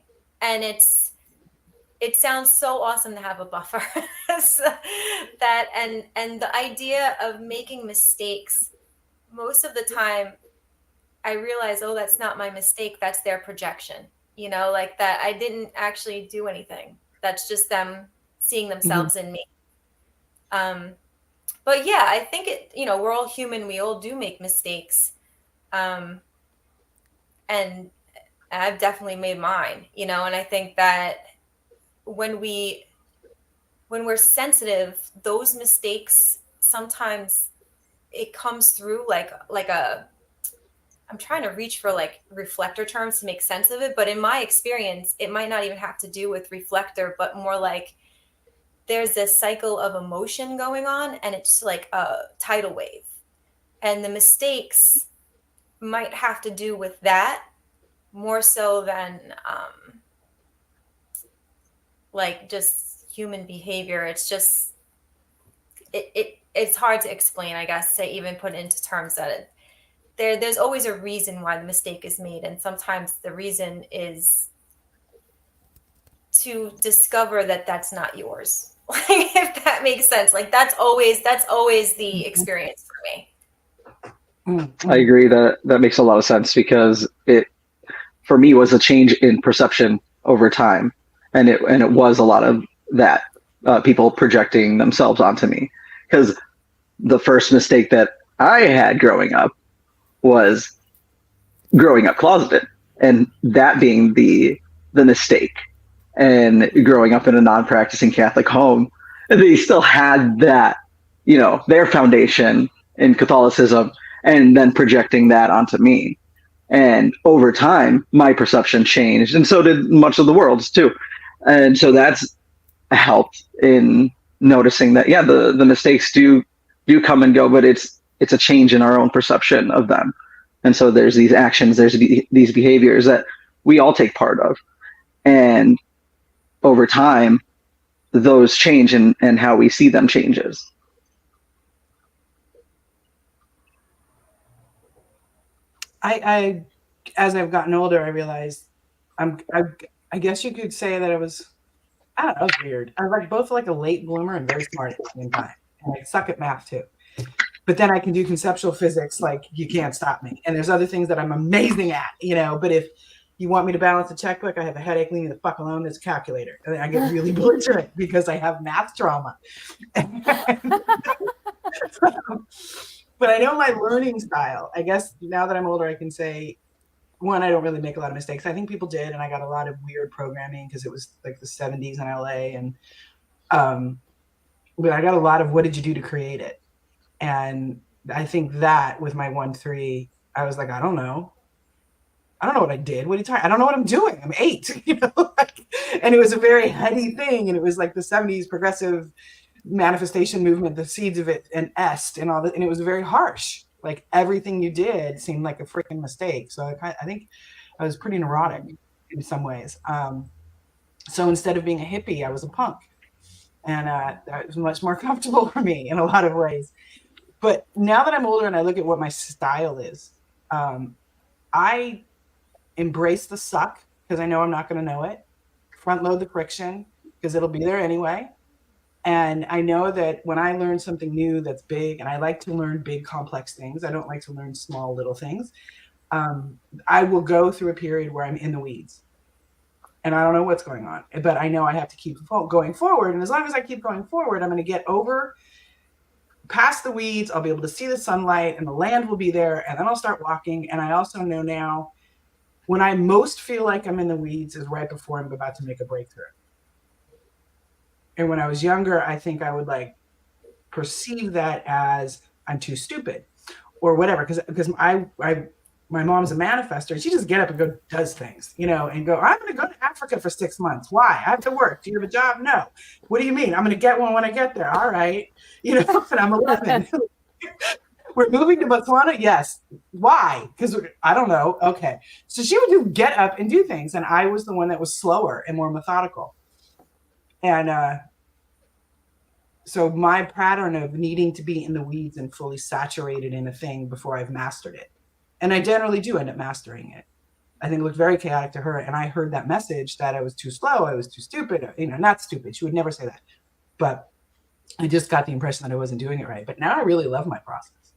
And it sounds so awesome to have a buffer. And the idea of making mistakes, most of the time I realized, oh, that's not my mistake. That's their projection. You know, like that I didn't actually do anything. That's just them seeing themselves in me. But yeah, I think we're all human. We all do make mistakes. And I've definitely made mine, and I think that when we're sensitive, those mistakes, sometimes it comes through like I'm trying to reach for like reflector terms to make sense of it, but in my experience, it might not even have to do with reflector, but more like there's this cycle of emotion going on, and it's like a tidal wave. And the mistakes might have to do with that more so than like just human behavior. It's just it's hard to explain, I guess, to even put into terms that there's always a reason why the mistake is made, and sometimes the reason is to discover that that's not yours. Like, if that makes sense. Like that's always the experience for me. I agree that makes a lot of sense, because it, for me, was a change in perception over time, and it was a lot of that, people projecting themselves onto me. Because the first mistake that I had growing up was growing up closeted, and that being the mistake. And growing up in a non-practicing Catholic home, they still had that, their foundation in Catholicism, and then projecting that onto me. And over time, my perception changed, and so did much of the world's too. And so that's helped in noticing that, yeah, the mistakes do come and go, but it's a change in our own perception of them. And so there's these actions, there's these behaviors that we all take part of. And over time, those change, and how we see them changes. I as I've gotten older, I realized I guess you could say that I was weird. I was like both like a late bloomer and very smart at the same time. And I suck at math too. But then I can do conceptual physics like you can't stop me. And there's other things that I'm amazing at, but if you want me to balance a checkbook, I have a headache, leave me the fuck alone, there's a calculator. And then I get really belligerent because I have math trauma. But I know my learning style. I guess now that I'm older, I can say, one, I don't really make a lot of mistakes. I think people did, and I got a lot of weird programming because it was like the 70s in LA. And but I got a lot of what did you do to create it? And I think that with my 1-3, I was like, I don't know what I did. What are you talking? I don't know what I'm doing. I'm 8, and it was a very heady thing. And it was like the 70s progressive manifestation movement, the seeds of it, and est and all that. And it was very harsh. Like everything you did seemed like a freaking mistake. So I think I was pretty neurotic in some ways. So instead of being a hippie, I was a punk. And that was much more comfortable for me in a lot of ways. But now that I'm older and I look at what my style is, I embrace the suck because I know I'm not going to know it. Front load the friction because it'll be there anyway. And I know that when I learn something new that's big, and I like to learn big, complex things, I don't like to learn small, little things. I will go through a period where I'm in the weeds. And I don't know what's going on, but I know I have to keep going forward. And as long as I keep going forward, I'm going to get over past the weeds. I'll be able to see the sunlight and the land will be there. And then I'll start walking. And I also know now when I most feel like I'm in the weeds is right before I'm about to make a breakthrough. And when I was younger, I think I would like perceive that as I'm too stupid or whatever. Because my mom's a manifestor, and she just get up and does things, and go, I'm going to go to Africa for 6 months. Why? I have to work. Do you have a job? No. What do you mean? I'm going to get one when I get there. All right. And I'm 11. We're moving to Botswana? Yes. Why? Because I don't know. Okay. So she would get up and do things. And I was the one that was slower and more methodical. And so my pattern of needing to be in the weeds and fully saturated in a thing before I've mastered it. And I generally do end up mastering it. I think it looked very chaotic to her. And I heard that message that I was too slow. I was too stupid. Not stupid. She would never say that. But I just got the impression that I wasn't doing it right. But now I really love my process.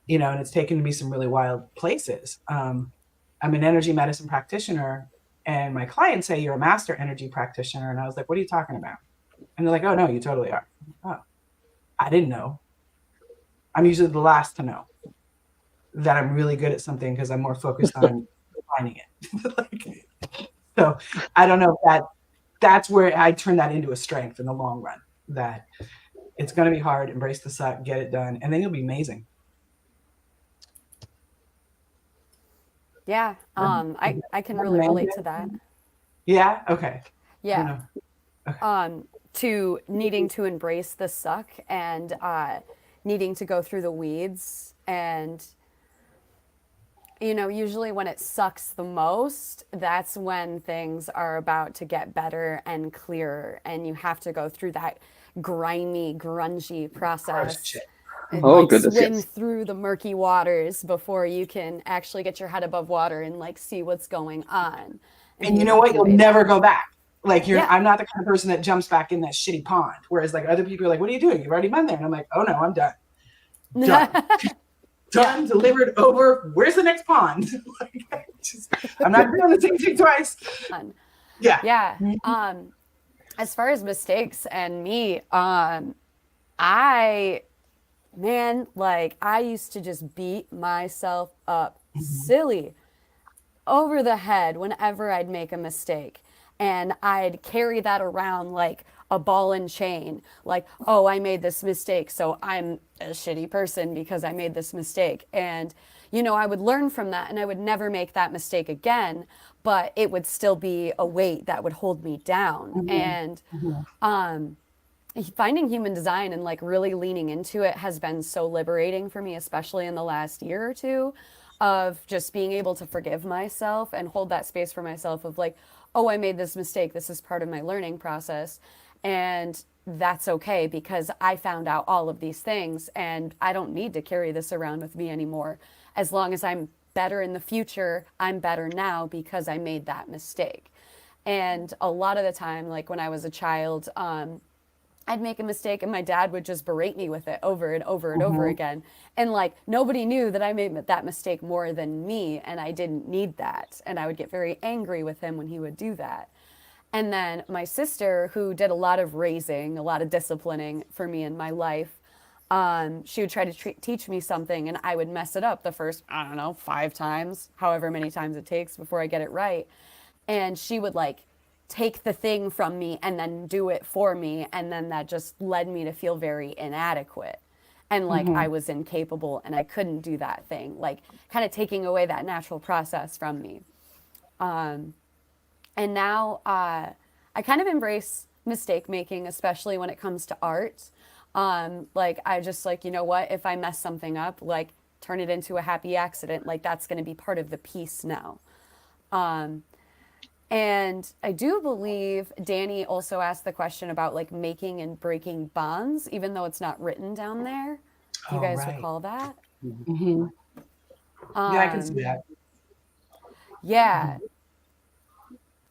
you know, and it's taken me some really wild places. I'm an energy medicine practitioner, and my clients say you're a master energy practitioner. And I was like, what are you talking about? And they're like, oh, no, you totally are. Oh, I didn't know. I'm usually the last to know that I'm really good at something because I'm more focused on finding it. Like, so I don't know if that's where I turn that into a strength in the long run, that it's going to be hard, embrace the suck, get it done, and then you'll be amazing. Yeah. I can really relate to that. Yeah. Okay. Yeah. Okay. To needing to embrace the suck and needing to go through the weeds. And, you know, usually when it sucks the most, that's when things are about to get better and clearer. And you have to go through that grimy, grungy process. And goodness, swim yes. through the murky waters before you can actually get your head above water and like see what's going on. And you know what? You'll never go back. Like Yeah. I'm not the kind of person that jumps back in that shitty pond. Whereas like other people are like, what are you doing? You've already been there. And I'm like, oh no, I'm done. Done, delivered, over. Where's the next pond? Like, I'm not doing the same thing twice. Yeah. Yeah. As far as mistakes and me, I used to just beat myself up silly over the head whenever I'd make a mistake. And I'd carry that around like a ball and chain. Like, oh, I made this mistake, so I'm a shitty person because I made this mistake. And, you know, I would learn from that and I would never make that mistake again, but it would still be a weight that would hold me down. And finding human design and like really leaning into it has been so liberating for me, especially in the last year or two, of just being able to forgive myself and hold that space for myself of like, oh, I made this mistake. This is part of my learning process. And that's okay because I found out all of these things and I don't need to carry this around with me anymore. As long as I'm better in the future, I'm better now because I made that mistake. And a lot of the time, like when I was a child, I'd make a mistake and my dad would just berate me with it over and over and over again. And like nobody knew that I made that mistake more than me and I didn't need that. And I would get very angry with him when he would do that. And then my sister, who did a lot of raising, a lot of disciplining for me in my life, she would try to teach me something and I would mess it up the first, 5 times, however many times it takes before I get it right. And she would like take the thing from me and then do it for me. And then that just led me to feel very inadequate and like I was incapable and I couldn't do that thing, like kind of taking away that natural process from me. And now I kind of embrace mistake making, especially when it comes to art. Like I just like, you know what, if I mess something up, like turn it into a happy accident, like that's going to be part of the piece now. And I do believe Danny also asked the question about like making and breaking bonds, even though it's not written down there. Do you guys recall that? Yeah, I can see that. Yeah.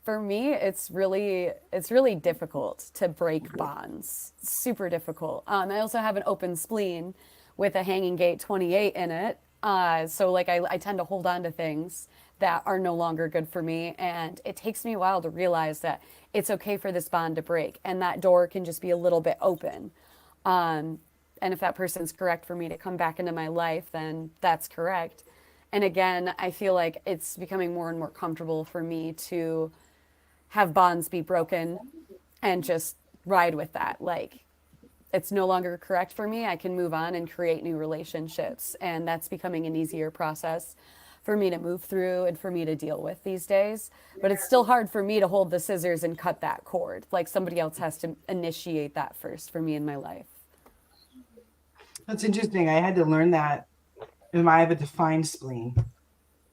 For me, it's really difficult to break bonds. It's super difficult. I also have an open spleen with a hanging gate 28 in it. So like I tend to hold on to things that are no longer good for me. And it takes me a while to realize that it's okay for this bond to break and that door can just be a little bit open. And if that person's correct for me to come back into my life, then that's correct. And again, I feel like it's becoming more and more comfortable for me to have bonds be broken and just ride with that. Like it's no longer correct for me. I can move on and create new relationships. And that's becoming an easier process for me to move through and for me to deal with these days. But it's still hard for me to hold the scissors and cut that cord. Like somebody else has to initiate that first for me in my life. That's interesting. I had to learn that. I have a defined spleen.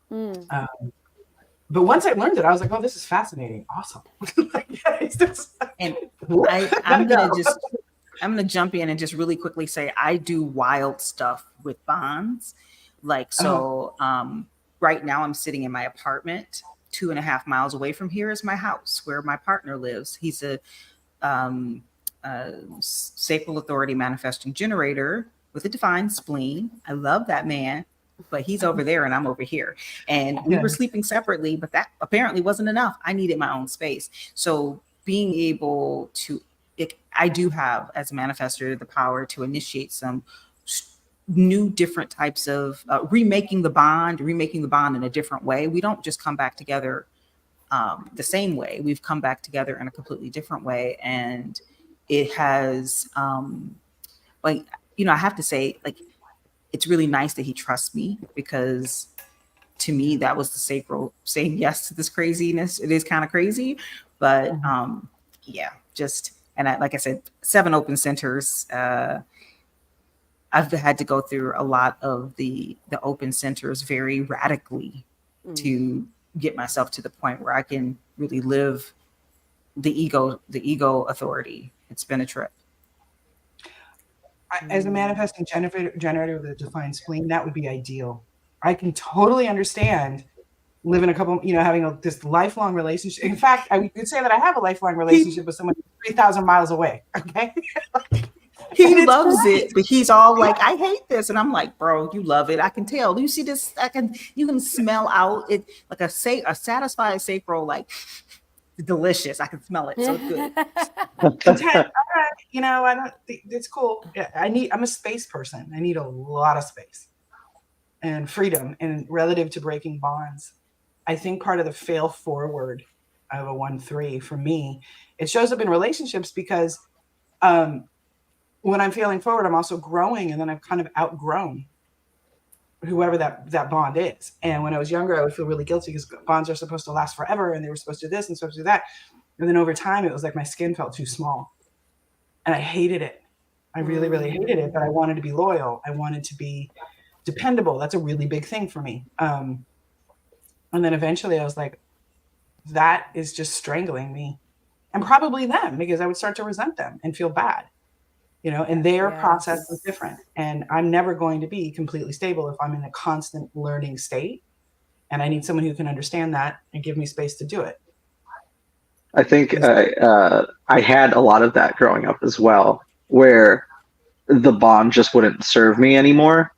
But once I learned it, I was like, oh, this is fascinating. Awesome. And I'm gonna jump in and just really quickly say I do wild stuff with bonds. Like so right now I'm sitting in my apartment. 2.5 miles away from here is my house where my partner lives. He's a Sacral Authority manifesting generator with a defined spleen. I love that man, but he's over there and I'm over here. And we were sleeping separately, but that apparently wasn't enough. I needed my own space. So being able to, I do have, as a manifestor, the power to initiate some new different types of remaking the bond in a different way. We don't just come back together the same way. We've come back together in a completely different way. And it has, like, you know, I have to say, like, it's really nice that he trusts me, because to me, that was the sacral saying yes to this craziness. It is kind of crazy, but yeah, just, and like I said, 7 open centers. I've had to go through a lot of the open centers very radically to get myself to the point where I can really live the ego authority. It's been a trip. As a manifesting generator with a defined spleen, that would be ideal. I can totally understand living a couple, you know, having this lifelong relationship. In fact, I could say that I have a lifelong relationship with someone 3,000 miles away. Okay. He loves it, but he's all like, I hate this. And I'm like, bro, you love it. I can tell. You see this? You can smell out it, like a satisfied sacral, like delicious. I can smell it. So good. Content. You know, I don't think it's cool. Yeah, I'm a space person. I need a lot of space and freedom. And relative to breaking bonds, I think part of the fail forward of a 1-3 for me, it shows up in relationships because when I'm failing forward, I'm also growing, and then I've kind of outgrown whoever that bond is. And when I was younger, I would feel really guilty because bonds are supposed to last forever, and they were supposed to do this and supposed to do that. And then over time, it was like my skin felt too small, and I hated it. I really, really hated it, but I wanted to be loyal. I wanted to be dependable. That's a really big thing for me. And then eventually I was like, that is just strangling me, and probably them, because I would start to resent them and feel bad. You know, and their process is different. And I'm never going to be completely stable if I'm in a constant learning state. And I need someone who can understand that and give me space to do it. I think I had a lot of that growing up as well, where the bond just wouldn't serve me anymore.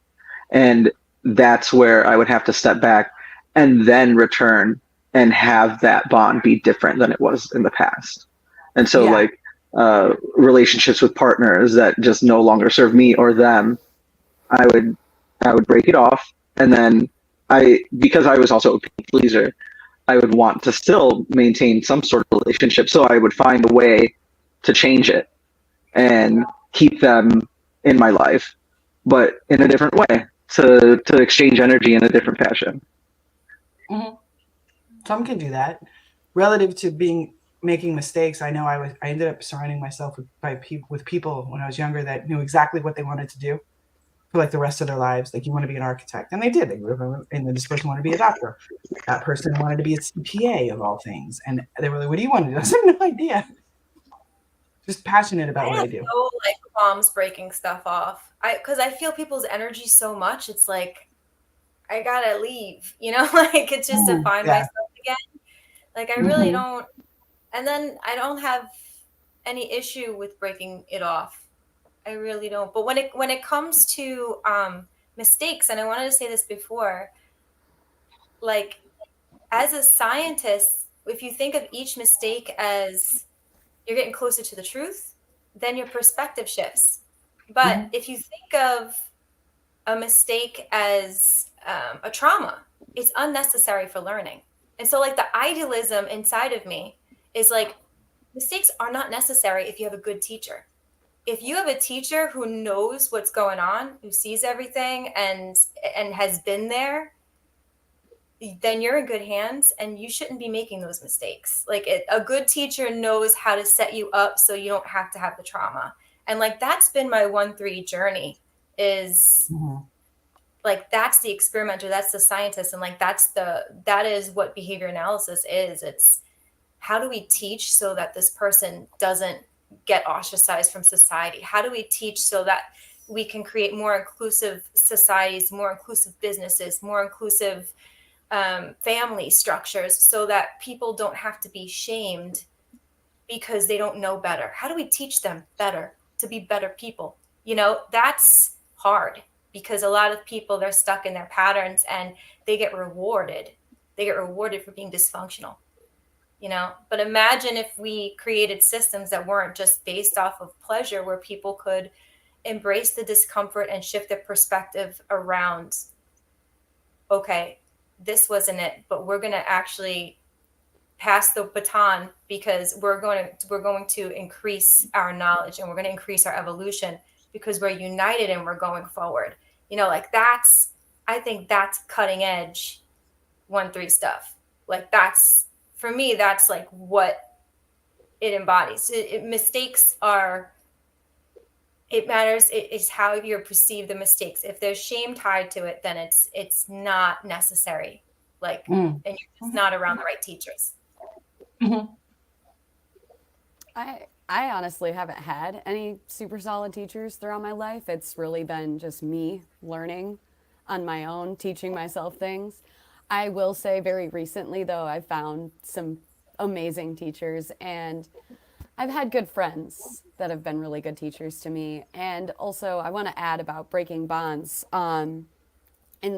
And that's where I would have to step back and then return and have that bond be different than it was in the past. And so like, relationships with partners that just no longer serve me or them, I would break it off, and then because I was also a people pleaser, I would want to still maintain some sort of relationship, so I would find a way to change it and keep them in my life, but in a different way, to exchange energy in a different fashion. Mm-hmm. Some can do that. Relative to making mistakes, I know I ended up surrounding myself with people when I was younger that knew exactly what they wanted to do for like the rest of their lives. Like, you want to be an architect, and they did. They grew up, and this person wanted to be a doctor. That person wanted to be a CPA of all things, and they were like, "What do you want to do?" I had no idea. Just passionate about what I do. No, like moms breaking stuff off. Because I feel people's energy so much. It's like, I gotta leave. You know, like it's just to find myself again. Like I really don't. And then I don't have any issue with breaking it off. I really don't. But when it comes to mistakes, and I wanted to say this before, like as a scientist, if you think of each mistake as you're getting closer to the truth, then your perspective shifts. But if you think of a mistake as a trauma, it's unnecessary for learning. And so like the idealism inside of me is like, mistakes are not necessary if you have a good teacher. If you have a teacher who knows what's going on, who sees everything and has been there, then you're in good hands, and you shouldn't be making those mistakes. Like a good teacher knows how to set you up so you don't have to have the trauma. And like, that's been my 1-3 journey is like, that's the experimenter, that's the scientist. And like, that is what behavior analysis is. It's, how do we teach so that this person doesn't get ostracized from society? How do we teach so that we can create more inclusive societies, more inclusive businesses, more inclusive family structures, so that people don't have to be shamed because they don't know better? How do we teach them better to be better people? You know, that's hard, because a lot of people, they're stuck in their patterns and they get rewarded. They get rewarded for being dysfunctional, you know? But imagine if we created systems that weren't just based off of pleasure, where people could embrace the discomfort and shift their perspective around, okay, this wasn't it, but we're going to actually pass the baton, because we're going to increase our knowledge, and we're going to increase our evolution, because we're united and we're going forward. You know, like I think that's cutting edge 1-3 stuff. Like that's, for me, that's like what it embodies. Mistakes are, it matters. It is how you perceive the mistakes. If there's shame tied to it, then it's not necessary. Like, and you're just not around the right teachers. I honestly haven't had any super solid teachers throughout my life. It's really been just me learning on my own, teaching myself things. I will say very recently, though, I've found some amazing teachers, and I've had good friends that have been really good teachers to me. And also, I want to add about breaking bonds. In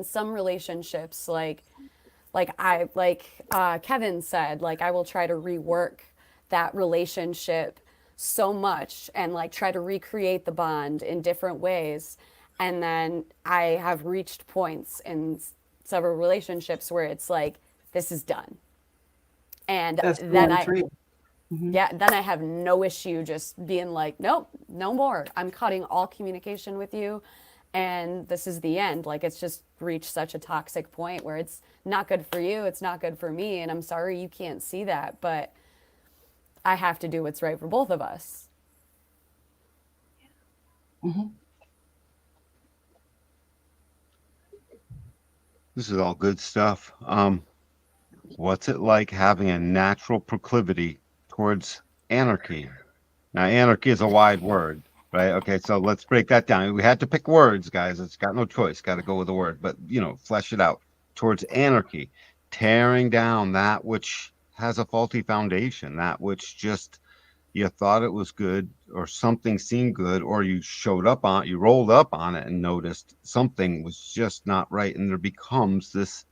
some relationships, like Kevin said, like I will try to rework that relationship so much and like try to recreate the bond in different ways. And then I have reached points in several relationships where it's like, this is done. And then then I have no issue just being like, nope, no more. I'm cutting all communication with you. And this is the end. Like, it's just reached such a toxic point where it's not good for you. It's not good for me. And I'm sorry you can't see that, but I have to do what's right for both of us. This is all good stuff. What's it like having a natural proclivity towards anarchy? Now, anarchy is a wide word, right? Okay, so let's break that down. We had to pick words, guys. It's got no choice. Got to go with a word, but flesh it out. Towards anarchy, tearing down that which has a faulty foundation, that which just you thought it was good, or something seemed good, or you rolled up on it and noticed something was just not right, and there becomes this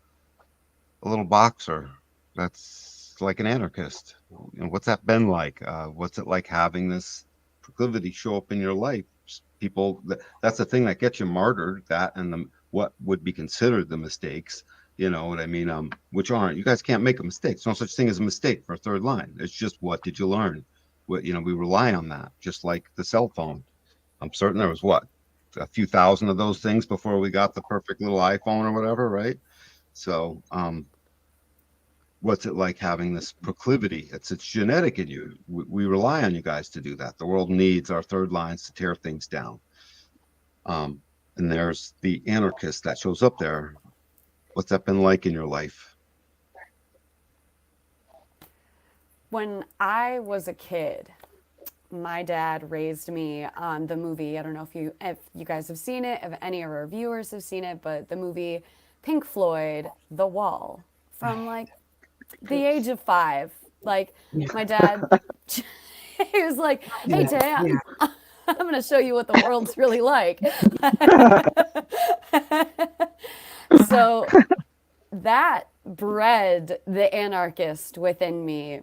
little boxer that's like an anarchist. What's that been like? What's it like having this proclivity show up in your life? People, that's the thing that gets you martyred, that and what would be considered the mistakes, you know what I mean, which aren't. You guys can't make a mistake. There's no such thing as a mistake for a third line. It's just, what did you learn? We rely on that, just like the cell phone. I'm certain there was a few thousand of those things before we got the perfect little iPhone or whatever, right? So what's it like having this proclivity? It's genetic in you. We rely on you guys to do that. The world needs our third lines to tear things down. And there's the anarchist that shows up there. What's that been like in your life? When I was a kid, my dad raised me on the movie. I don't know if you guys have seen it, if any of our viewers have seen it, but the movie Pink Floyd, The Wall, from like the age of 5. Like my dad, he was like, "Hey, Dad, I'm going to show you what the world's really like." So that bred the anarchist within me.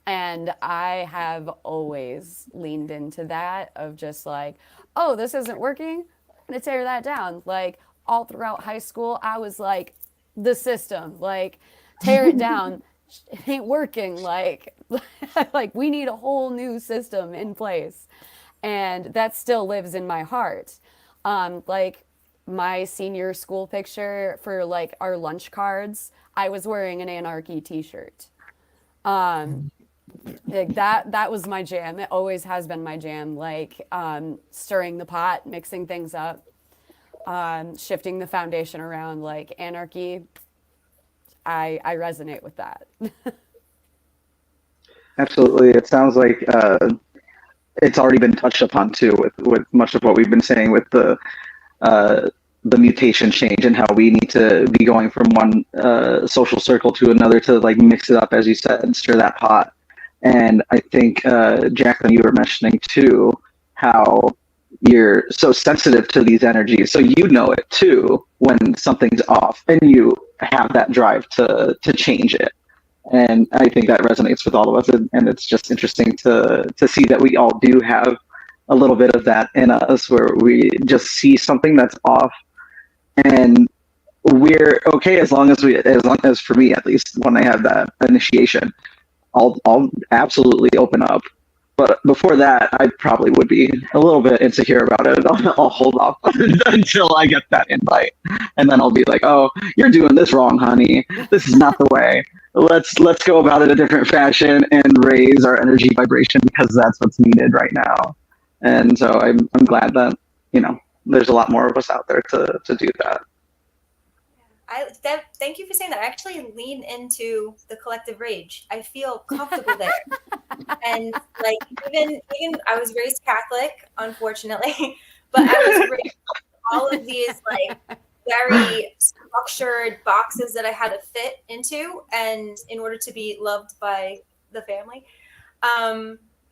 And I have always leaned into that of just like, oh, this isn't working, I'm going to tear that down. Like all throughout high school, I was like, the system, like tear it down. It ain't working. Like we need a whole new system in place. And that still lives in my heart. Like my senior school picture for like our lunch cards, I was wearing an anarchy t-shirt. Like that was my jam. It always has been my jam. Like stirring the pot, mixing things up, shifting the foundation around, like anarchy. I resonate with that. Absolutely. It sounds like it's already been touched upon too with much of what we've been saying with the mutation change and how we need to be going from one social circle to another to like mix it up, as you said, and stir that pot. And I think, Jacqueline, you were mentioning too, how you're so sensitive to these energies, so you know it too when something's off, and you have that drive to change it. And I think that resonates with all of us, and it's just interesting to see that we all do have a little bit of that in us, where we just see something that's off, and we're okay as long as for me, at least, when I have that initiation, I'll absolutely open up. But before that, I probably would be a little bit insecure about it. I'll hold off until I get that invite, and then I'll be like, "Oh, you're doing this wrong, honey. This is not the way. Let's go about it a different fashion and raise our energy vibration, because that's what's needed right now." And so I'm glad that, you know, there's a lot more of us out there to do that. Thank you for saying that. I actually lean into the collective rage. I feel comfortable there. And like even I was raised Catholic, unfortunately, but I was raised with all of these like very structured boxes that I had to fit into, and in order to be loved by the family.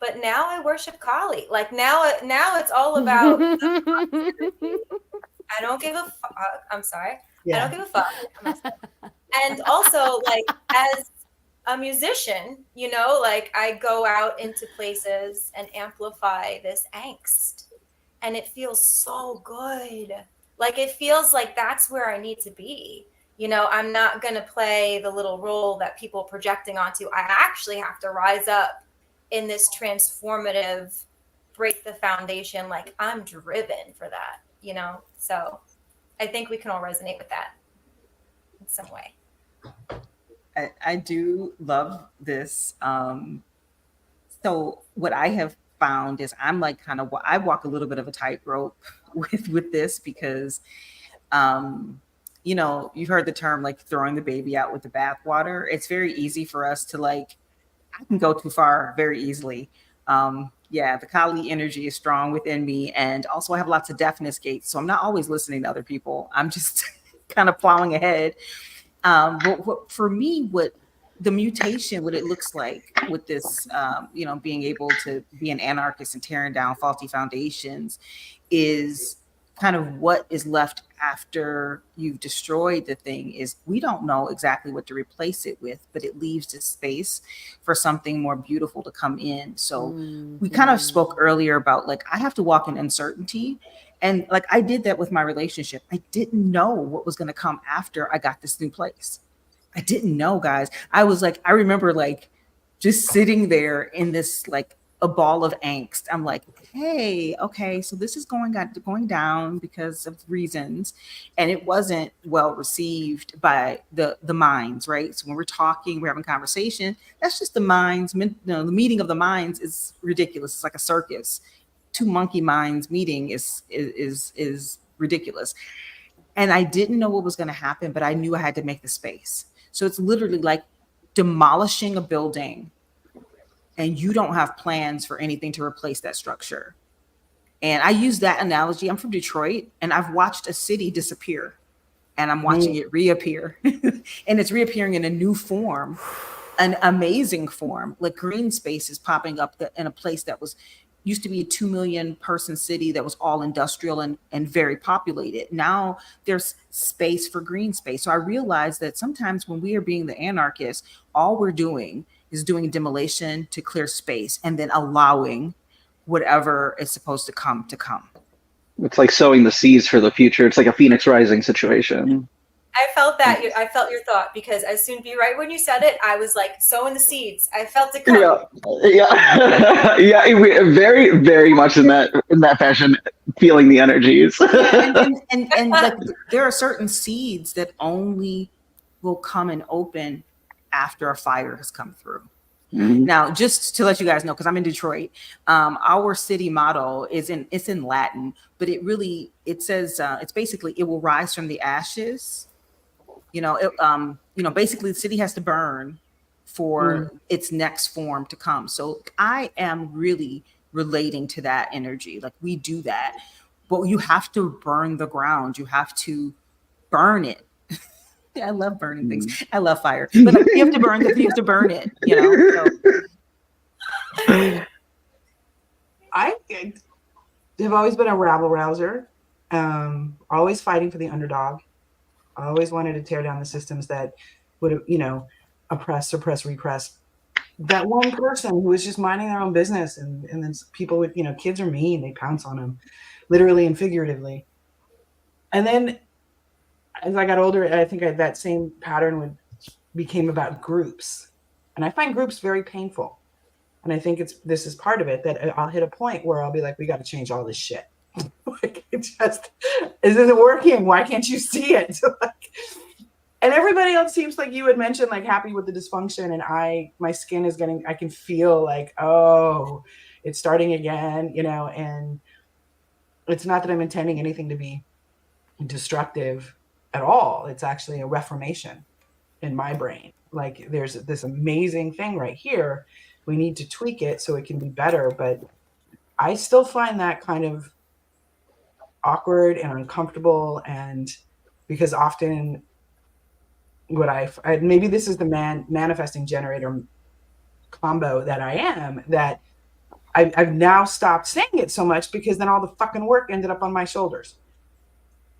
But now I worship Kali. Like now it's all about I don't give a fuck. I'm sorry. I don't give a fuck. And also, like, as a musician, you know, like I go out into places and amplify this angst, and it feels so good. Like, it feels like that's where I need to be. You know, I'm not going to play the little role that people are projecting onto. I actually have to rise up in this transformative, break the foundation. Like, I'm driven for that, you know? So I think we can all resonate with that in some way. I do love this. So what I have found is I'm like I walk a little bit of a tightrope with this, because you know, you've heard the term like throwing the baby out with the bathwater. It's very easy for us to like, I can go too far very easily. Yeah, the Kali energy is strong within me. And also I have lots of deafness gates, so I'm not always listening to other people. I'm just kind of plowing ahead. But for me, what the mutation, what it looks like with this, you know, being able to be an anarchist and tearing down faulty foundations, is kind of what is left after you've destroyed the thing. Is we don't know exactly what to replace it with, but it leaves this space for something more beautiful to come in. So we kind of spoke earlier about like, I have to walk in uncertainty. And like, I did that with my relationship. I didn't know what was going to come after I got this new place. I didn't know, guys. I was like, I remember like just sitting there in this, like a ball of angst. I'm like, hey, okay, so this is going down because of reasons. And it wasn't well received by the minds, right? So when we're talking, we're having conversation, that's just the minds. You know, the meeting of the minds is ridiculous. It's like a circus. Two monkey minds meeting is ridiculous. And I didn't know what was going to happen, but I knew I had to make the space. So it's literally like demolishing a building, and you don't have plans for anything to replace that structure. And I use that analogy. I'm from Detroit, and I've watched a city disappear, and I'm watching it reappear. And it's reappearing in a new form, an amazing form. Like green space is popping up in a place that used to be a 2 million person city that was all industrial and very populated. Now there's space for green space. So I realized that sometimes when we are being the anarchists, all we're doing is doing demolition to clear space and then allowing whatever is supposed to come. It's like sowing the seeds for the future. It's like a Phoenix Rising situation. I felt that. I felt your thought, because as soon right when you said it, I was like sowing the seeds. I felt it come. Yeah, very, very much in that fashion, feeling the energies. and like, there are certain seeds that only will come and open after a fire has come through. Mm-hmm. Now, just to let you guys know, because I'm in Detroit, our city motto it's in Latin, but it says it's basically, it will rise from the ashes. You know, basically the city has to burn for its next form to come. So I am really relating to that energy. Like, we do that, but you have to burn the ground. You have to burn it. I love burning things. I love fire, but like, you have to burn it, you know? So. have always been a rabble rouser, always fighting for the underdog. I always wanted to tear down the systems that would, oppress, suppress, repress that one person who was just minding their own business. And then people with, kids are mean, they pounce on them, literally and figuratively. And then as I got older, I think that same pattern became about groups. And I find groups very painful. And I think this is part of it, that I'll hit a point where I'll be like, we got to change all this shit. Like, it just isn't working. Why can't you see it? And everybody else seems like you had mentioned, like, happy with the dysfunction. And my skin is I can feel like, oh, it's starting again, and it's not that I'm intending anything to be destructive at all. It's actually a reformation in my brain. Like, there's this amazing thing right here. We need to tweak it so it can be better. But I still find that kind of awkward and uncomfortable. And because often maybe this is the manifesting generator combo that I am, that I've now stopped saying it so much, because then all the fucking work ended up on my shoulders.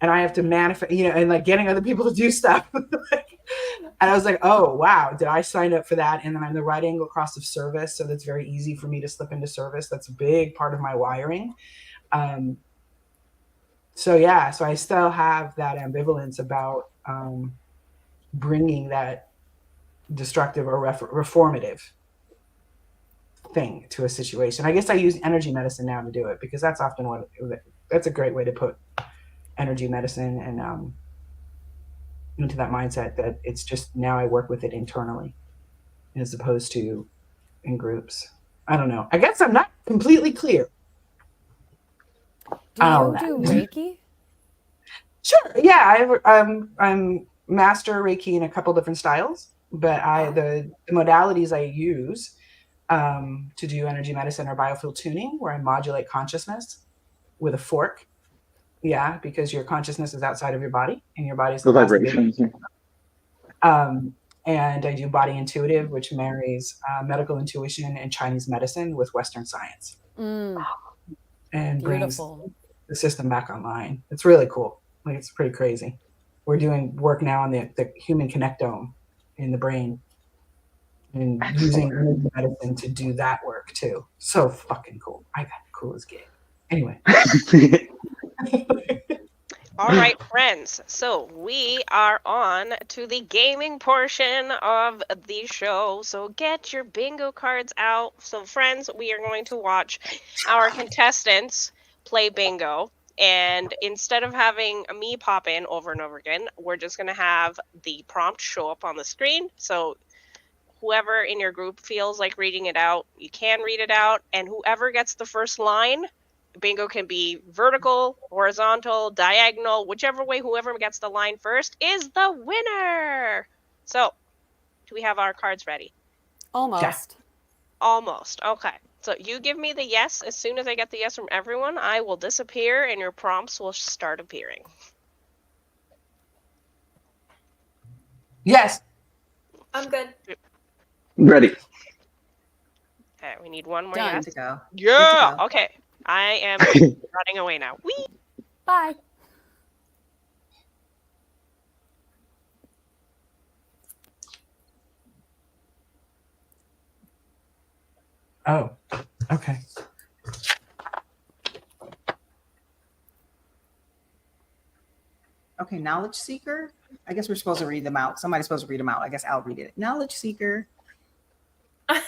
And I have to manifest, and like getting other people to do stuff. And I was like, oh, wow, did I sign up for that? And then I'm the right angle cross of service. So that's very easy for me to slip into service. That's a big part of my wiring. So I still have that ambivalence about bringing that destructive or reformative thing to a situation. I guess I use energy medicine now to do it, because that's often that's a great way to put energy medicine and into that mindset, that it's just, now I work with it internally as opposed to in groups. I don't know. I guess I'm not completely clear. Do you do Reiki? Sure. Yeah, I'm master Reiki in a couple different styles, but the modalities I use to do energy medicine are biofield tuning, where I modulate consciousness with a fork. Yeah, because your consciousness is outside of your body, and your body's the vibrations. And I do body intuitive, which marries medical intuition and Chinese medicine with Western science, and brings the system back online. It's really cool. Like, it's pretty crazy. We're doing work now on the human connectome in the brain, and using energy medicine to do that work too. So fucking cool. I got the coolest gig. Anyway. All right, friends. So we are on to the gaming portion of the show. So get your bingo cards out. So friends, we are going to watch our contestants play bingo. And instead of having me pop in over and over again, we're just going to have the prompt show up on the screen. So whoever in your group feels like reading it out, you can read it out. And whoever gets the first line, bingo can be vertical, horizontal, diagonal, whichever way whoever gets the line first is the winner. So, do we have our cards ready? Almost. Yeah. Almost. Okay. So you give me the yes. As soon as I get the yes from everyone, I will disappear and your prompts will start appearing. Yes. I'm good. Ready. Okay, we need one more Done. yes. To go. Yeah. Good to go. Okay. I am running away now. Whee! Bye. Oh, okay. Okay, knowledge seeker. I guess we're supposed to read them out. Somebody's supposed to read them out. I guess I'll read it. Knowledge seeker. How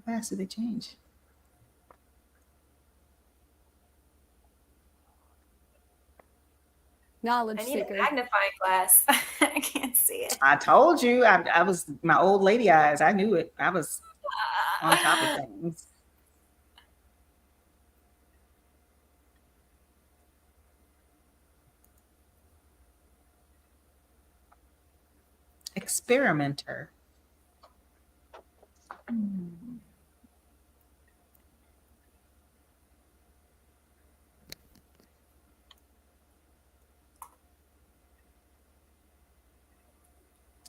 fast do they change? Knowledge I need a seeker. magnifying glass. I can't see it. I told you. I was my old lady eyes. I knew it. I was on top of things. Experimenter.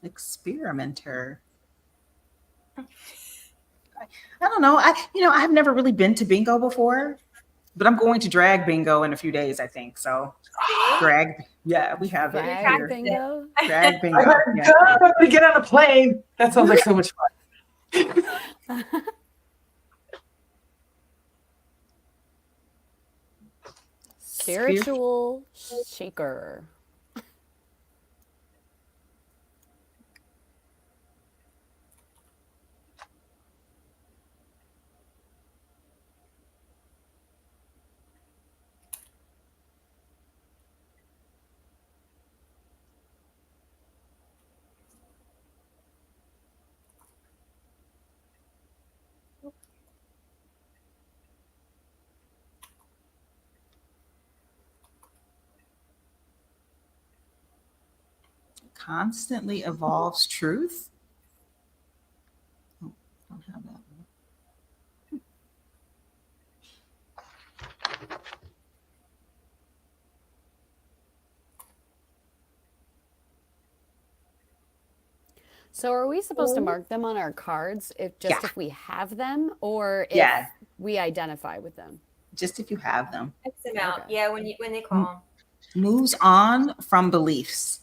Experimenter. I don't know. I've never really been to bingo before, but I'm going to drag bingo in a few days, I think. So drag, yeah, we have it Drag here. bingo. Drag bingo. I gotta Yeah. go to get on a plane. That sounds like so much fun. Spiritual shaker. Constantly evolves truth. Oh, don't have that one. So are we supposed to mark them on our cards if we have them, or if we identify with them? Just if you have them. X them out. Okay. Yeah, when they call 'em. Moves on from beliefs.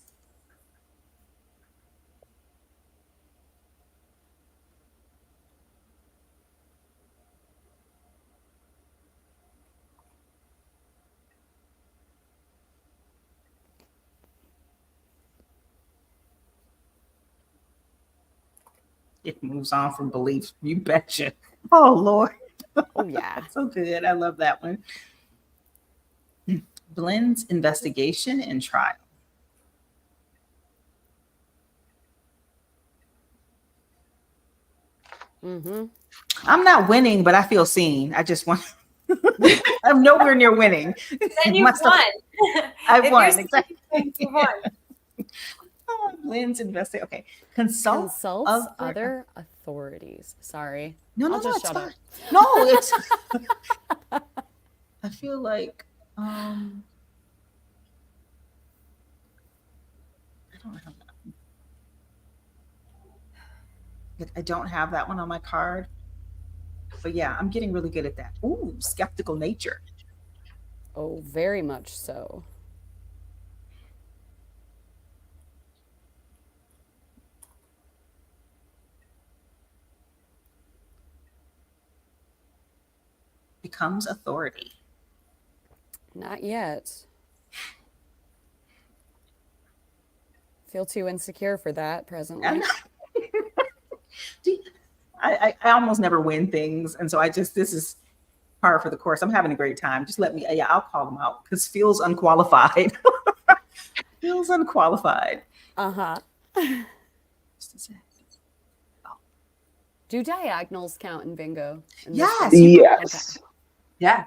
It moves on from beliefs. You betcha. Oh, Lord. Oh yeah. So good. I love that one. Blends investigation and trial. Mm-hmm. I'm not winning, but I feel seen. I just want. I'm nowhere near winning. Then you My won. stuff- I If won. you're Exactly. you won. Oh, Blends investigate. Okay. Consults other authorities. Sorry. No, I'll just it's shut fine. up. No, it's. I feel like I don't have that. I don't have that one on my card. But yeah, I'm getting really good at that. Ooh, skeptical nature. Oh, very much so. Becomes authority. Not yet. Feel too insecure for that presently. I almost never win things. And so this is par for the course. I'm having a great time. Just let me, I'll call them out because feels unqualified. Feels unqualified. Uh-huh. Just a sec. Do diagonals count in bingo? Yes. Yes. Okay. Yeah.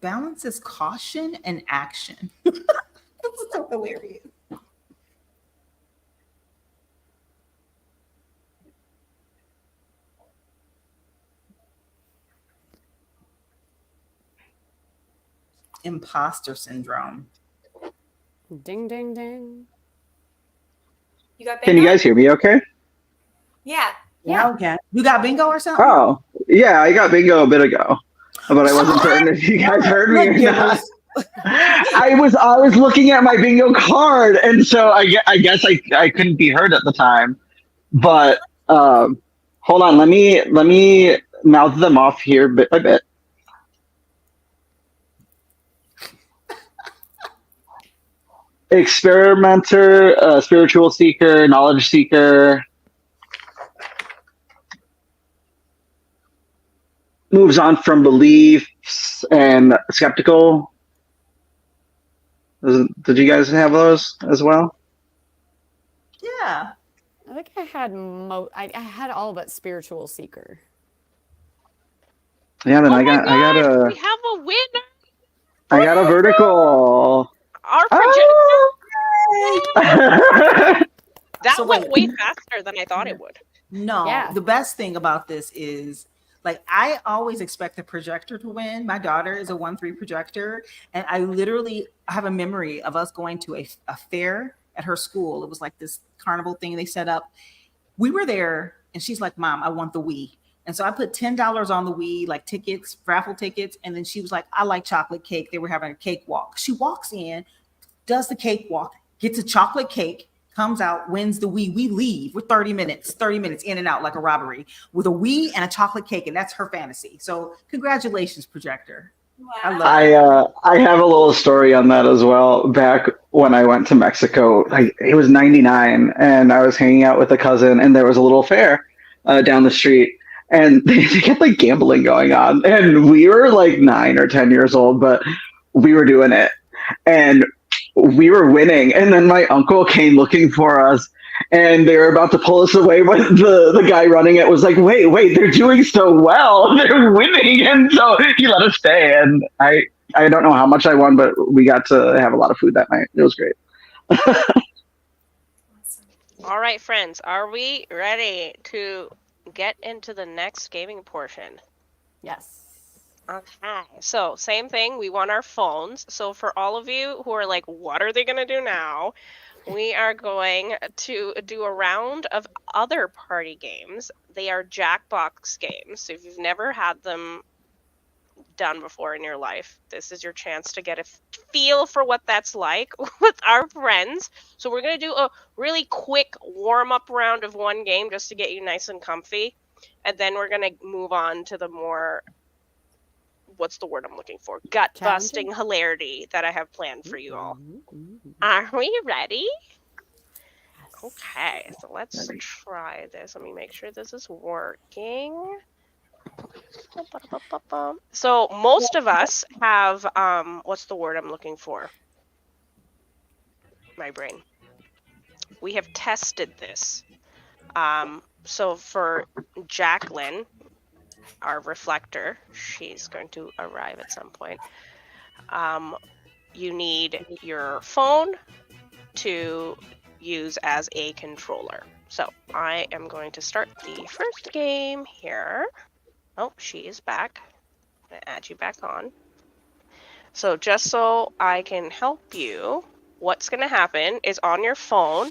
Balances caution and action. This is so hilarious. Imposter syndrome. Ding, ding, ding. You got Can you guys hear me okay? Yeah. Yeah. Okay. You got bingo or something? Oh, yeah, I got bingo a bit ago, but I wasn't certain if you guys heard me or not. I was looking at my bingo card, and so I guess I couldn't be heard at the time. But hold on, let me mouth them off here bit by bit. Experimenter, spiritual seeker, knowledge seeker. Moves on from beliefs and skeptical. Did you guys have those as well? Yeah. I think I had I had all but spiritual seeker. Yeah, then Oh I got my a gosh, we have a winner. I got a vertical. Our projector. Oh! That So went wait. way faster than I thought it would. No, Yeah. the best thing about this is like I always expect the projector to win. My daughter is a 1-3 projector, and I literally have a memory of us going to a fair at her school. It was like this carnival thing they set up. We were there And she's like, Mom, I want the Wii. And so I put $10 on the Wii, like tickets, raffle tickets. And then she was like, I like chocolate cake. They were having a cake walk. She walks in, does the cake walk, gets a chocolate cake, comes out, wins the Wii. We leave. We're 30 minutes in and out like a robbery with a Wii and a chocolate cake. And that's her fantasy. So congratulations, Projector. I love I have a little story on that as well. Back when I went to Mexico, it was '99, and I was hanging out with a cousin, and there was a little fair down the street, and they had like gambling going on, and we were like 9 or 10 years old, but we were doing it, and we were winning. And then my uncle came looking for us, and they were about to pull us away, but the guy running it was like, wait, they're doing so well, they're winning. And so he let us stay, and I don't know how much I won, but we got to have a lot of food that night. It was great. All right, friends, are we ready to get into the next gaming portion? Yes. Okay, so same thing. We want our phones. So for all of you who are like, what are they going to do now? We are going to do a round of other party games. They are Jackbox games. So if you've never had them done before in your life, this is your chance to get a feel for what that's like with our friends. So we're going to do a really quick warm-up round of one game just to get you nice and comfy. And then we're going to move on to the more, what's the word I'm looking for? Gut-busting hilarity that I have planned for you all. Are we ready? Okay, so let's try this. Let me make sure this is working. So most of us have, what's the word I'm looking for? My brain. We have tested this. So for Jacqueline, our reflector, she's going to arrive at some point. You need your phone to use as a controller. So I am going to start the first game here. Oh, she is back. I'm going to add you back on. So just so I can help you, what's going to happen is on your phone,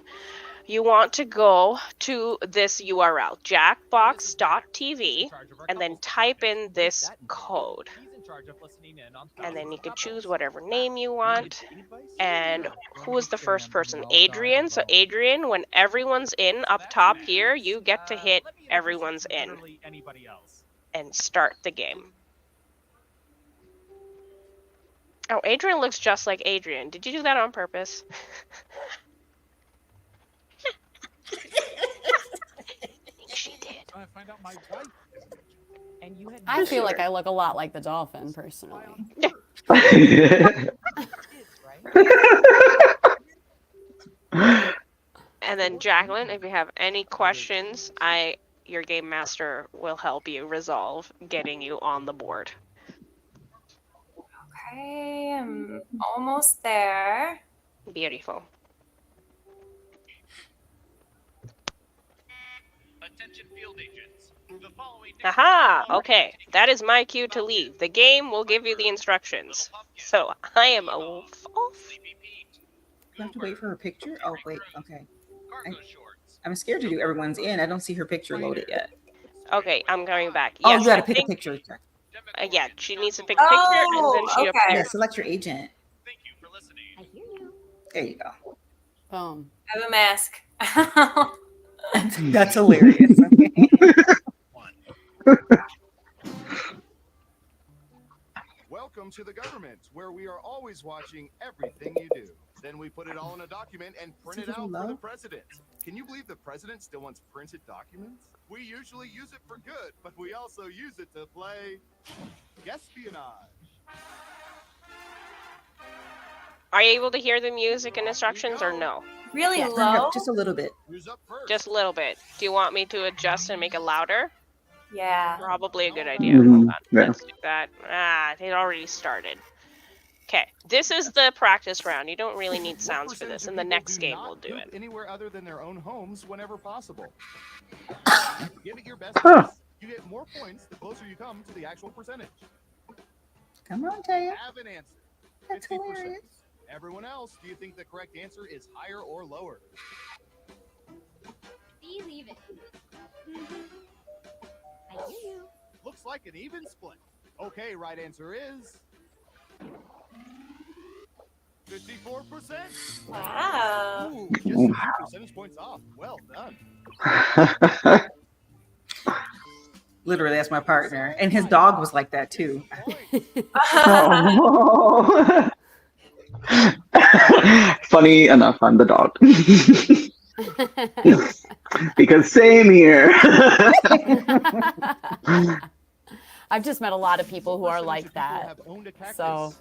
you want to go to this URL, jackbox.tv, and then type in this code. And then you can choose whatever name you want. And who is the first person? Adrian. So Adrian, when everyone's in up top here, you get to hit everyone's in and start the game. Oh, Adrian looks just like Adrian. Did you do that on purpose? She did. I feel like I look a lot like the dolphin, personally. And then Jacqueline, if you have any questions, your game master will help you resolve getting you on the board. Okay, I'm almost there. Beautiful. Attention field agents. The following Aha! Okay, that is my cue to leave. The game will give you the instructions. So I am off. You have to wait for her picture? Oh, wait. Okay. I'm scared to do everyone's in. I don't see her picture loaded yet. Okay, I'm coming back. Oh, Yes, you got to I pick think- a picture. yeah, she needs to pick a picture and then she okay. Yeah, appears. select your agent. Thank you for listening. I hear you. There you go. Boom. I have a mask. That's hilarious. Welcome to the government, where we are always watching everything you do. Then we put it all in a document and print it out for the president. Can you believe the president still wants printed documents? We usually use it for good, but we also use it to play espionage. Are you able to hear the music and instructions or no? Really Turn it low? up just a little bit. Who's up first? Just a little bit. Do you want me to adjust and make it louder? Yeah. Probably a good idea. Mhm, Hold on. yeah. Let's do that. It already started. Okay, this is the practice round. You don't really need What sounds for percentage this. of In the people next do game, not we'll do poop it. anywhere other than their own homes whenever possible. Give it your best Huh. guess. You get more points the closer you come to the actual percentage. Come on, Taya. Have an answer. That's 50%. hilarious. Everyone else, do you think the correct answer is higher or lower? Believe it. Looks like an even split. Okay, right answer is 54%. Wow. Ooh, just a few percentage points off. Well done. Literally, that's my partner, and his dog was like that too. Oh. Funny enough, I'm the dog. Because same here. I've just met a lot of people who are like that. So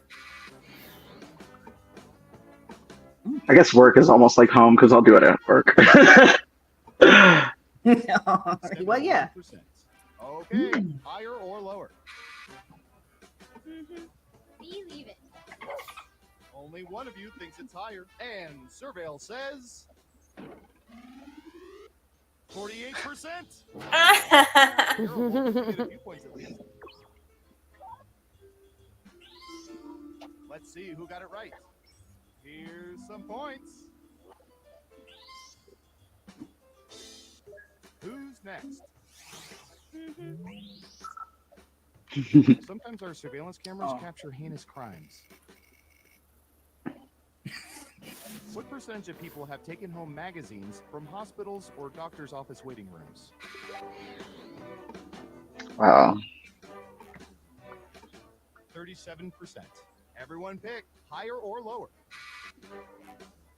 I guess work is almost like home because I'll do it at work. Well, yeah. Okay, higher or lower? Believe it. Only one of you thinks it's higher, and Surveil says 48%. You're a few points at least. Let's see who got it right. Here's some points. Who's next? Sometimes our surveillance cameras capture heinous crimes. What percentage of people have taken home magazines from hospitals or doctor's office waiting rooms? Wow. 37%. Everyone pick higher or lower.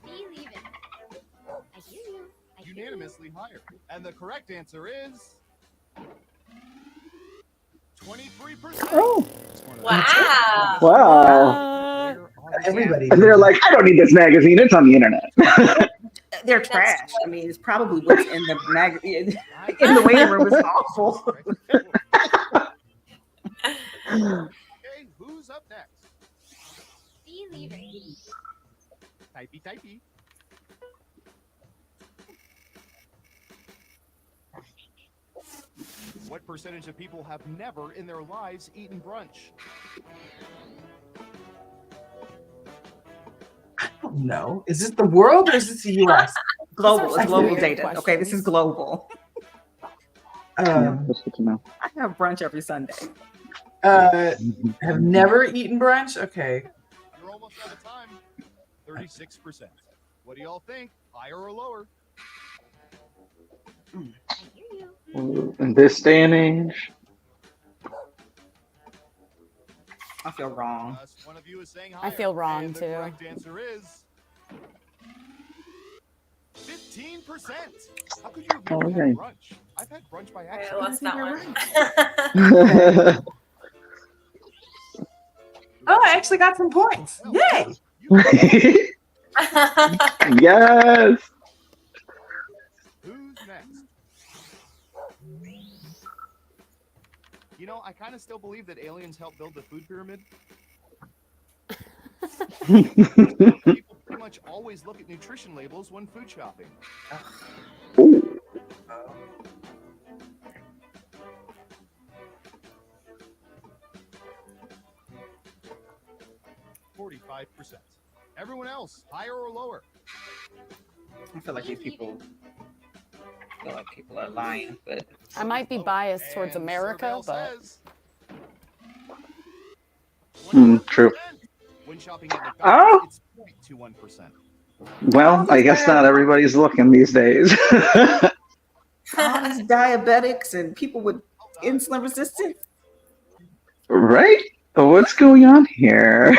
Believe it. I hear you. Unanimously higher. And the correct answer is 23%. Oh. Wow. Wow. Everybody. And they're like, I don't need this magazine. It's on the internet. They're trash. I mean, it's probably what's in the magazine in the waiting room is awful. Okay, who's up next? Believe it. Typey, typey. What percentage of people have never in their lives eaten brunch? I don't know. Is this the world or is this the U.S.? Global. It's global Weird data. Okay, this is global. That's good to know. I have brunch every Sunday. Have never eaten brunch? Okay. You're almost out of time. 36%. What do y'all think? Higher or lower? I hear you. In this day and age. I feel wrong. One of you is saying I higher, feel wrong and the too. correct answer is 15%. How could you have never Okay. had brunch? I've had brunch by I accident. lost that one. Oh, I actually got some points. Yay! Yes. Who's next? You know, I kind of still believe that aliens helped build the food pyramid. People pretty much always look at nutrition labels when food shopping. Ooh. 45%. Everyone else, higher or lower? I feel like these people are lying, but I might be biased towards And America, Surveil but says True. 21%. When shopping at Oh. McDonald's, it's 0.21%. Well, I guess not everybody's looking these days. all these diabetics and people with insulin resistance. Right? What's going on here?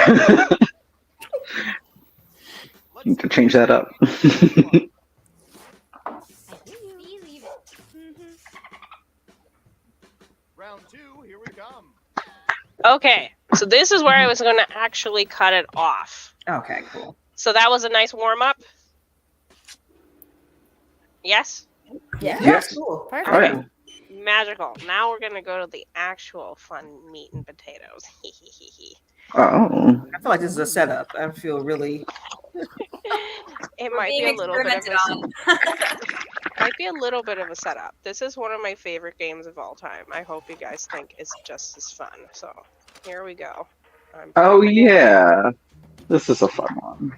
Need to change that up. I hear you. Believe it. Round two, here we come. Okay, so this is where I was going to actually cut it off. Okay, cool. So that was a nice warm up. Yes? yeah. Yes. Cool. Perfect. All right. Magical. Now we're going to go to the actual fun meat and potatoes. Oh. I feel like this is a setup. I feel really. It We're might be being a little bit of experimented a, on. might be a little bit of a setup. This is one of my favorite games of all time. I hope you guys think it's just as fun. So here we go. I'm Oh popping it. yeah. This is a fun one.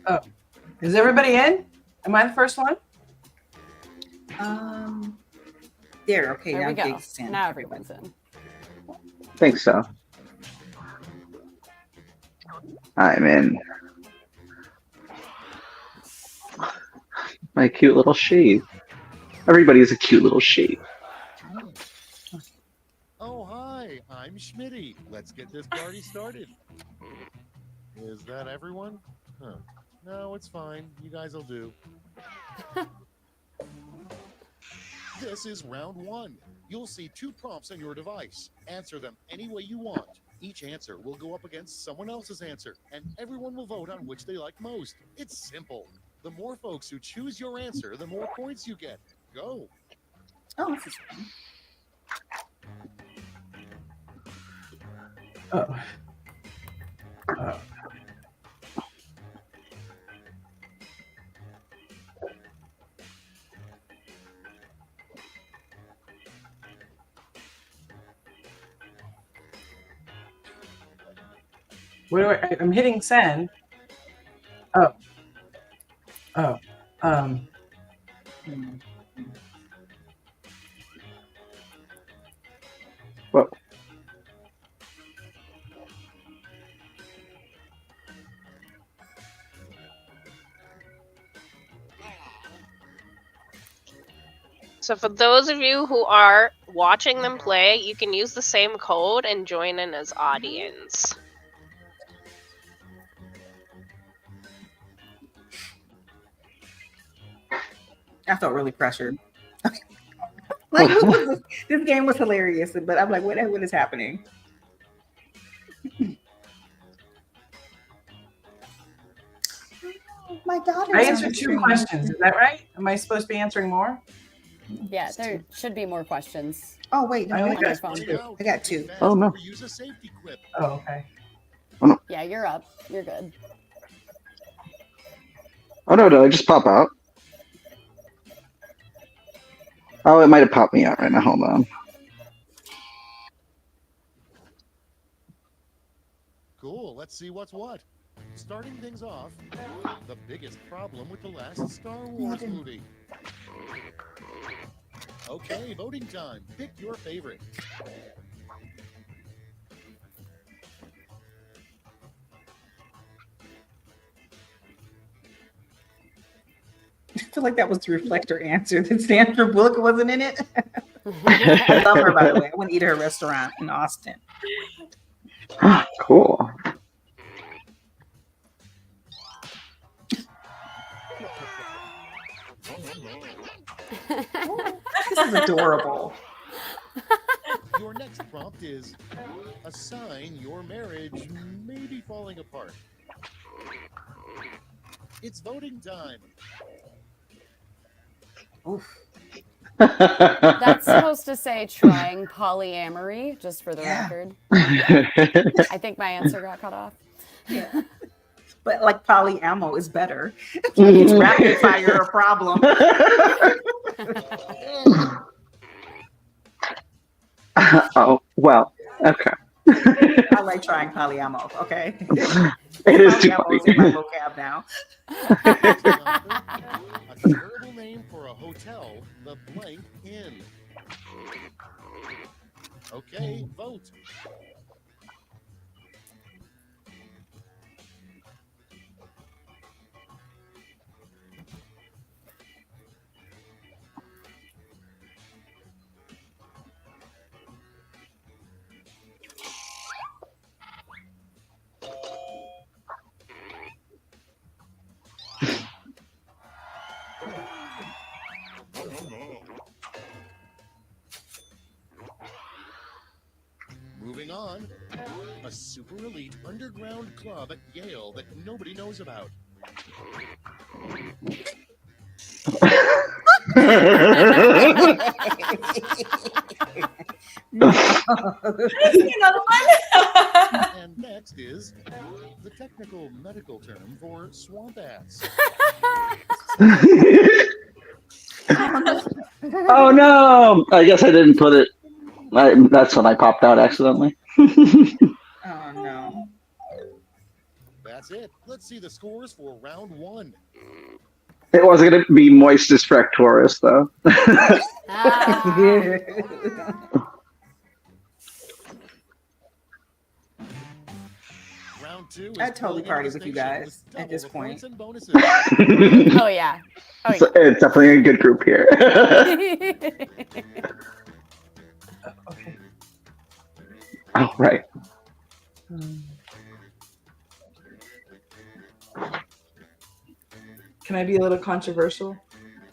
Oh, is everybody in? Am I the first one? There. Okay. There now we go. Diggs in. Now everyone's in. Think so. I'm in. My cute little sheep. Everybody's a cute little sheep. Oh, hi, I'm Schmitty. Let's get this party started. Is that everyone? Huh. No, it's fine. You guys will do. This is round 1. You'll see 2 prompts on your device. Answer them any way you want. Each answer will go up against someone else's answer, and everyone will vote on which they like most. It's simple. The more folks who choose your answer, the more points you get. Go. Oh, this is fun. Oh. Oh. Where do I'm hitting send. Oh. Oh. Whoa. So for those of you who are watching them play, you can use the same code and join in as audience. I felt really pressured. Like this game was hilarious, but I'm like, what is happening? My daughter. I answered 2 questions. Is that right? Am I supposed to be answering more? Yeah, there should be more questions. Oh wait, no, I only I got got 2. I got 2. Oh, no. Use a safety quip. Oh, okay. Yeah, you're up. You're good. Oh no, did I just pop out? Oh, it might have popped me out right now. Hold on. Cool. Let's see what's what. Starting things off, the biggest problem with the last Star Wars movie. Okay, voting time. Pick your favorite. I feel like that was the reflector answer that Sandra Bullock wasn't in it. I love her, by the way. I went to eat at her restaurant in Austin. Cool. This is adorable. Your next prompt is a sign your marriage may be falling apart. It's voting time. Oof. That's supposed to say trying polyamory, just for the record. I think my answer got cut off. Yeah. But like polyammo is better. It's rapid fire a problem. Oh, well, okay. I like trying polyammo, okay? It is too Polyammo funny. is in my vocab now. A terrible name for a hotel, the Blank Inn. Okay, vote. Moving on, a super elite underground club at Yale that nobody knows about. Another one. And Next is the technical medical term for swamp ass. Oh no! I guess I didn't put it. That's when I popped out accidentally. Oh no. That's it. Let's see the scores for round 1. It wasn't going to be Moistus Fractoris, though. Round 2 is I'd totally full party with you devastation guys with at this double the point. points and bonuses. Oh yeah. Oh So it's definitely a good group here. yeah. Okay. Oh, right. Can I be a little controversial?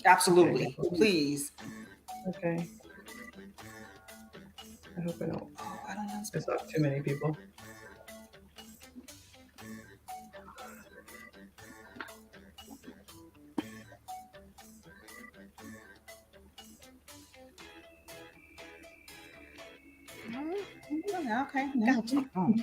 Absolutely. Please. Okay. I hope I don't Oh, I don't know. piss off too many people. Okay, gotcha. Oh.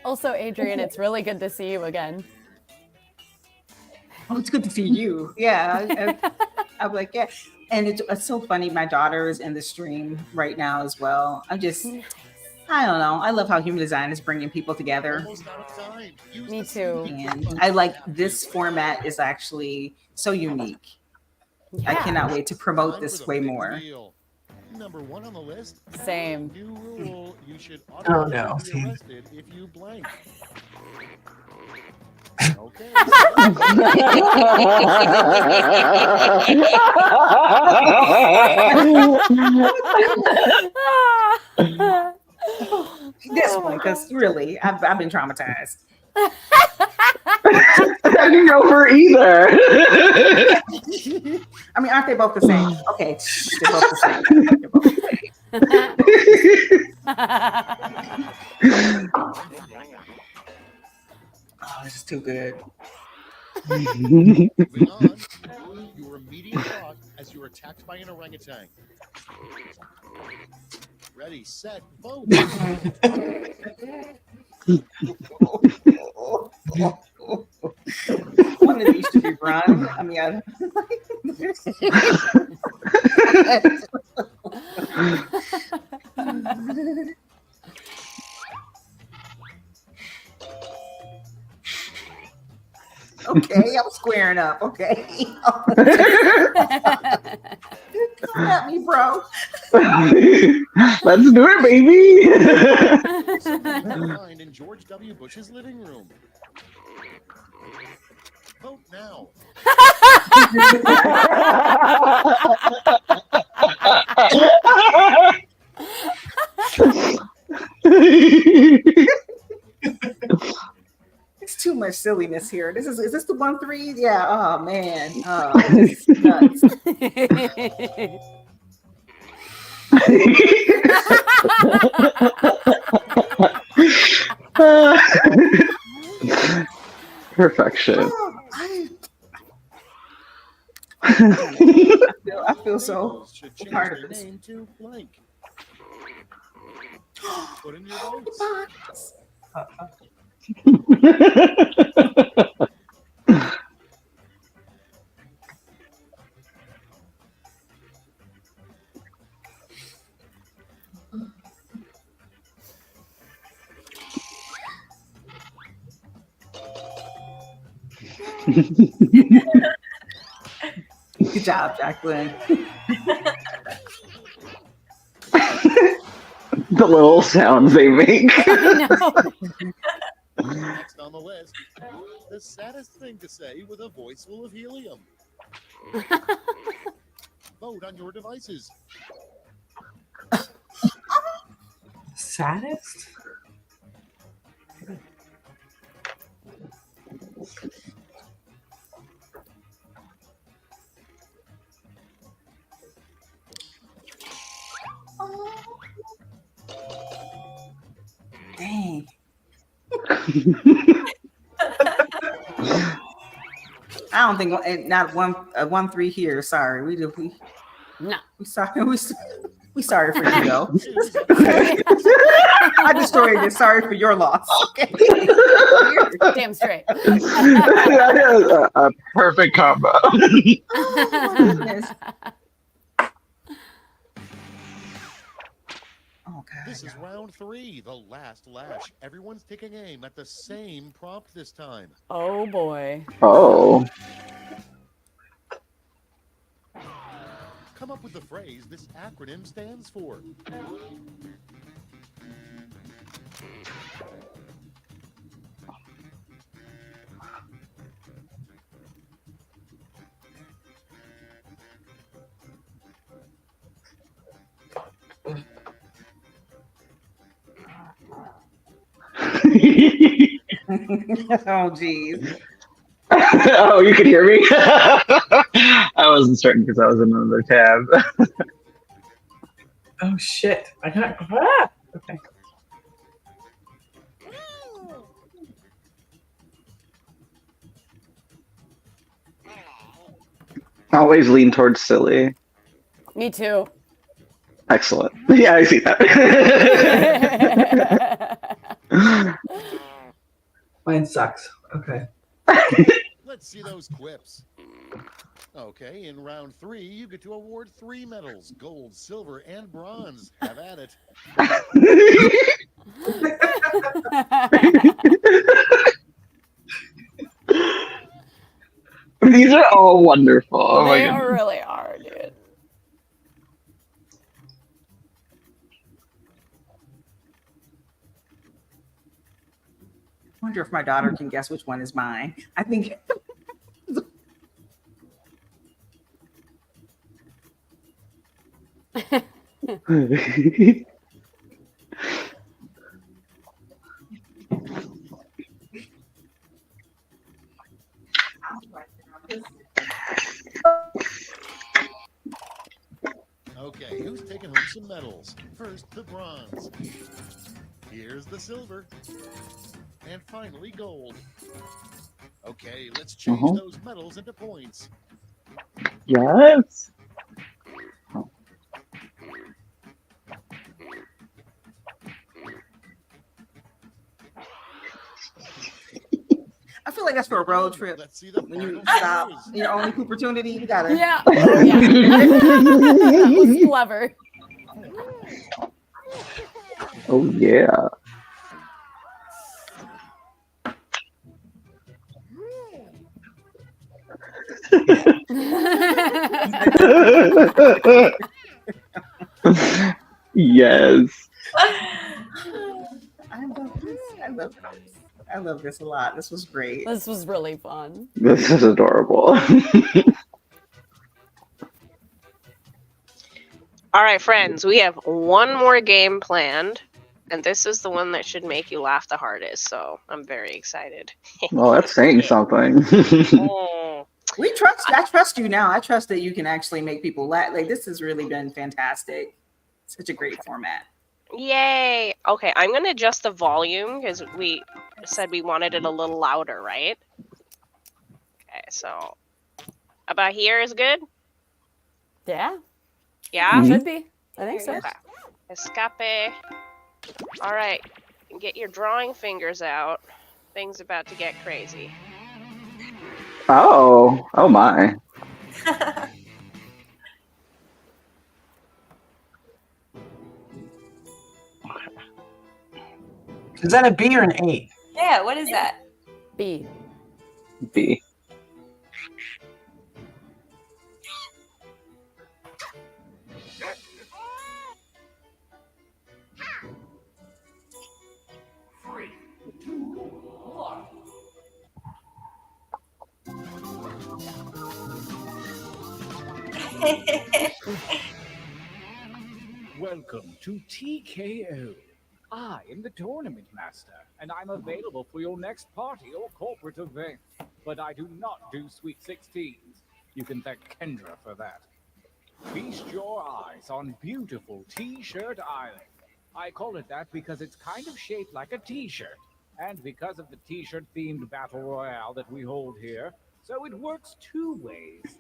Also, Adrian, it's really good to see you again. Oh, it's good to see you. Yeah, I'm like, yeah. And it's so funny. My daughter is in the stream right now as well. I don't know. I love how human design is bringing people together. Almost out of time. Use Me the too. secret And I like this format is actually so unique. I Yeah. cannot wait to promote Time this for the way big more. reveal. Number 1 on the list. Same. New rule: you should Oh, no. automatically be arrested if you blank. Okay. This one, because really, I've been traumatized. I didn't go for either. I mean, aren't they both the same? Okay, they're both the same. They're both the same. Oh, this is too good. Moving on. Your immediate thought as you're attacked by an orangutan. Ready, set, vote. One of these should be run. I mean, okay, I'm squaring up. Okay, come at me, bro. Let's do it, baby. Something you might find in George W. Bush's living room. Vote now. It's too much silliness here. Is this the 1-3? Yeah. Oh man. Oh, this is nuts. Perfection. Oh, I feel so Heroes should change part of their this. name to blank. Put in your votes. Good job, Jacqueline. The little sounds they make. I know. Next on the list, the saddest thing to say with a voice full of helium. Vote on your devices. Saddest? I don't think not 1-3 here. Sorry, we No. we sorry we sorry for you though. I destroyed it. Sorry for your loss. Okay. Damn straight. That is a perfect combo. Yes. Okay. This is round 3, the last lash. Everyone's taking aim at the same prompt this time. Oh boy. Oh. Come up with the phrase this acronym stands for. Oh geez. Oh, you could hear me? I wasn't certain because I was in another tab. Oh shit! I got. Ah! Okay. Always lean towards silly. Me too. Excellent. Yeah, I see that. Mine sucks. Okay. Let's see those quips. Okay, in round 3, you get to award 3 medals: gold, silver, and bronze. Have at it. These are all wonderful. Oh my They goodness. really are, dude. I wonder if my daughter can guess which one is mine. I think Okay, who's taking home some medals? First, the bronze. Here's the silver. And finally, gold. Okay, let's change those medals into points. Yes. I feel like that's for a road trip. Let's see the When you final stop, scores. your only opportunity, you gotta. Yeah. Oh, yeah. That was clever. Oh yeah. Yes. I love this. I love this a lot. This was great. This was really fun. This is adorable. All right, friends, we have one more game planned, and this is the one that should make you laugh the hardest. So I'm very excited. Well, that's saying something. Mm. I trust you now. I trust that you can actually make people laugh. Like this has really been fantastic. Such a great format. Yay! Okay, I'm gonna adjust the volume because we said we wanted it a little louder, right? Okay, so about here is good. Yeah. Yeah. Should be. I think so. Okay. Escape. All right, get your drawing fingers out. Things about to get crazy. Oh. Oh my. Is that a B or an A? Yeah, what is that? B. B. Welcome to TKO. I am the tournament master, and I'm available for your next party or corporate event. But I do not do Sweet 16s. You can thank Kendra for that. Feast your eyes on beautiful T-Shirt Island. I call it that because it's kind of shaped like a T-shirt. And because of the t-shirt themed battle royale that we hold here, so it works 2 ways.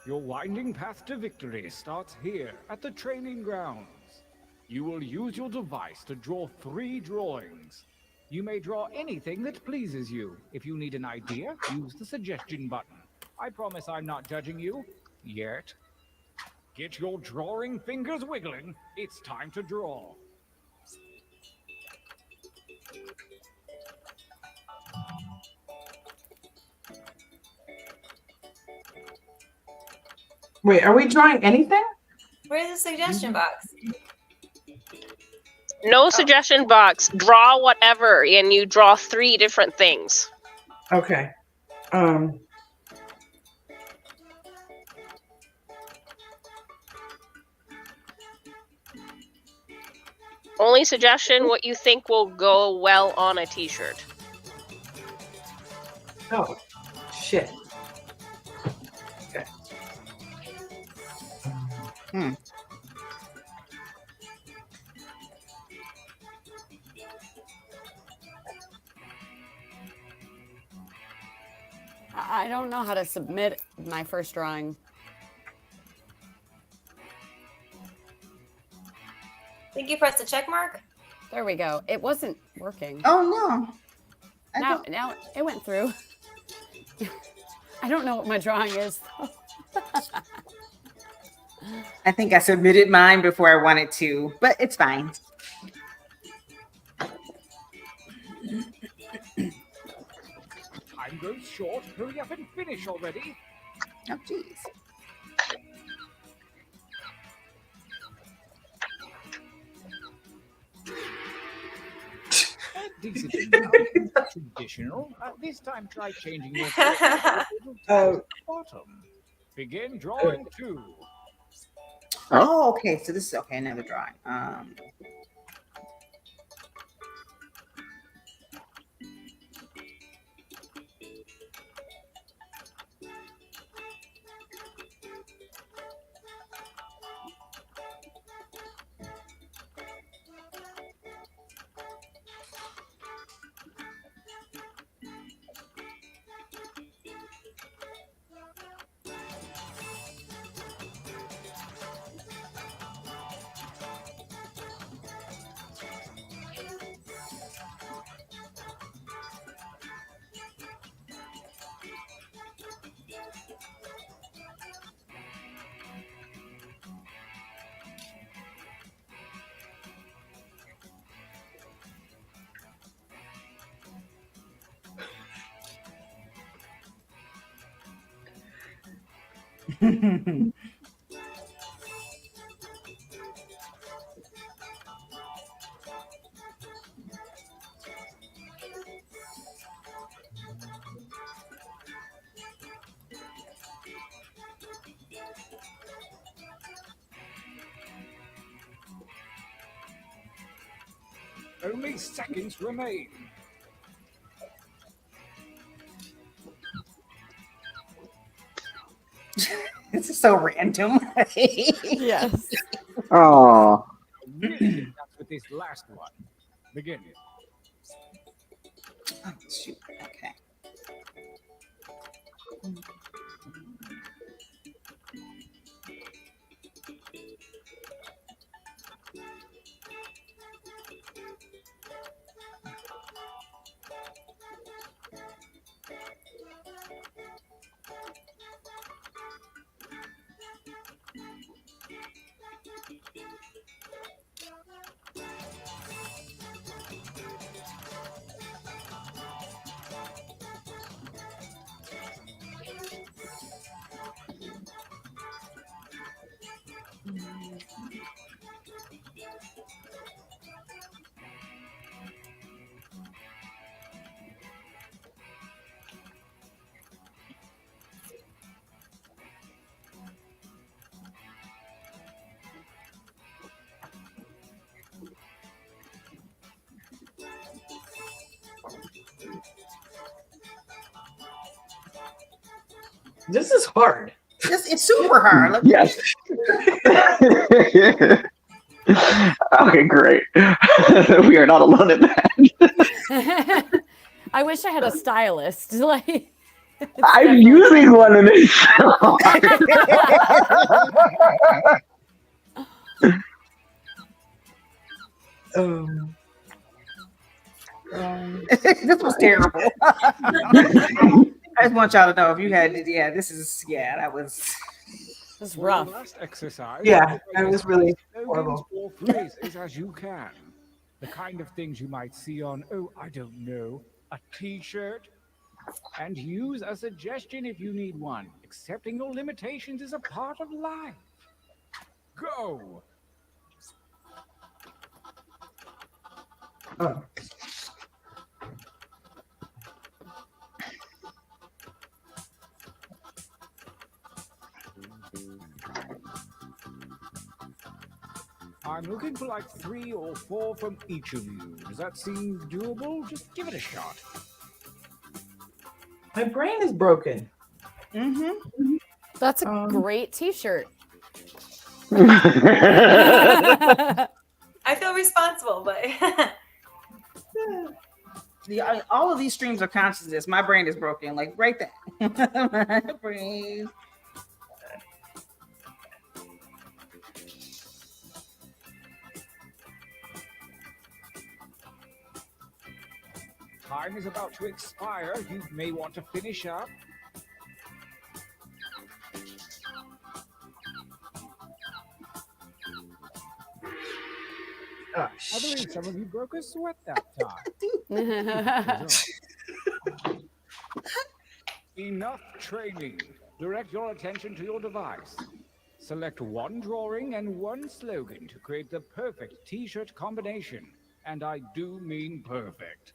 Your winding path to victory starts here at the training grounds. You will use your device to draw 3 drawings. You may draw anything that pleases you. If you need an idea, use the suggestion button. I promise I'm not judging you. Yet. Get your drawing fingers wiggling. It's time to draw. Wait, are we drawing anything? Where's the suggestion box? No suggestion box. Draw whatever, and you draw 3 different things. Okay. Only suggestion: what you think will go well on a t-shirt. Oh, shit. Okay. I don't know how to submit my first drawing. I think you pressed the check mark. There we go. It wasn't working. Oh no. Now it went through. I don't know what my drawing is. I think I submitted mine before I wanted to, but it's fine. Time goes short. Hurry up and finish already. Oh, jeez. Decent enough. Traditional. This time try changing your bottom. Begin drawing 2. Oh, okay. So this is okay. Another drawing. Only seconds remain. This is so random. Yes. Oh. Really that's with this last one. Begin. Oh, shoot. Okay. This is hard. It's super hard. Look, Yes. Okay, great. We are not alone in that. I wish I had a stylist. Like, I'm using one in this. This was terrible. I just want y'all to know if you had, that was. This is For the rough. last exercise, Yeah, that was really slogans horrible. or phrases as you can. The kind of things you might see on, oh, I don't know, a t-shirt. And use a suggestion if you need one. Accepting your limitations is a part of life. Go! Oh. I'm looking for like 3 or 4 from each of you. Does that seem doable? Just give it a shot. My brain is broken. That's a great T-shirt. I feel responsible, but All of these streams of consciousness, my brain is broken. Like right there. My brain. Time is about to expire. You may want to finish up. I believe some of you broke a sweat that time. Enough training. Direct your attention to your device. Select one drawing and one slogan to create the perfect t-shirt combination. And I do mean perfect.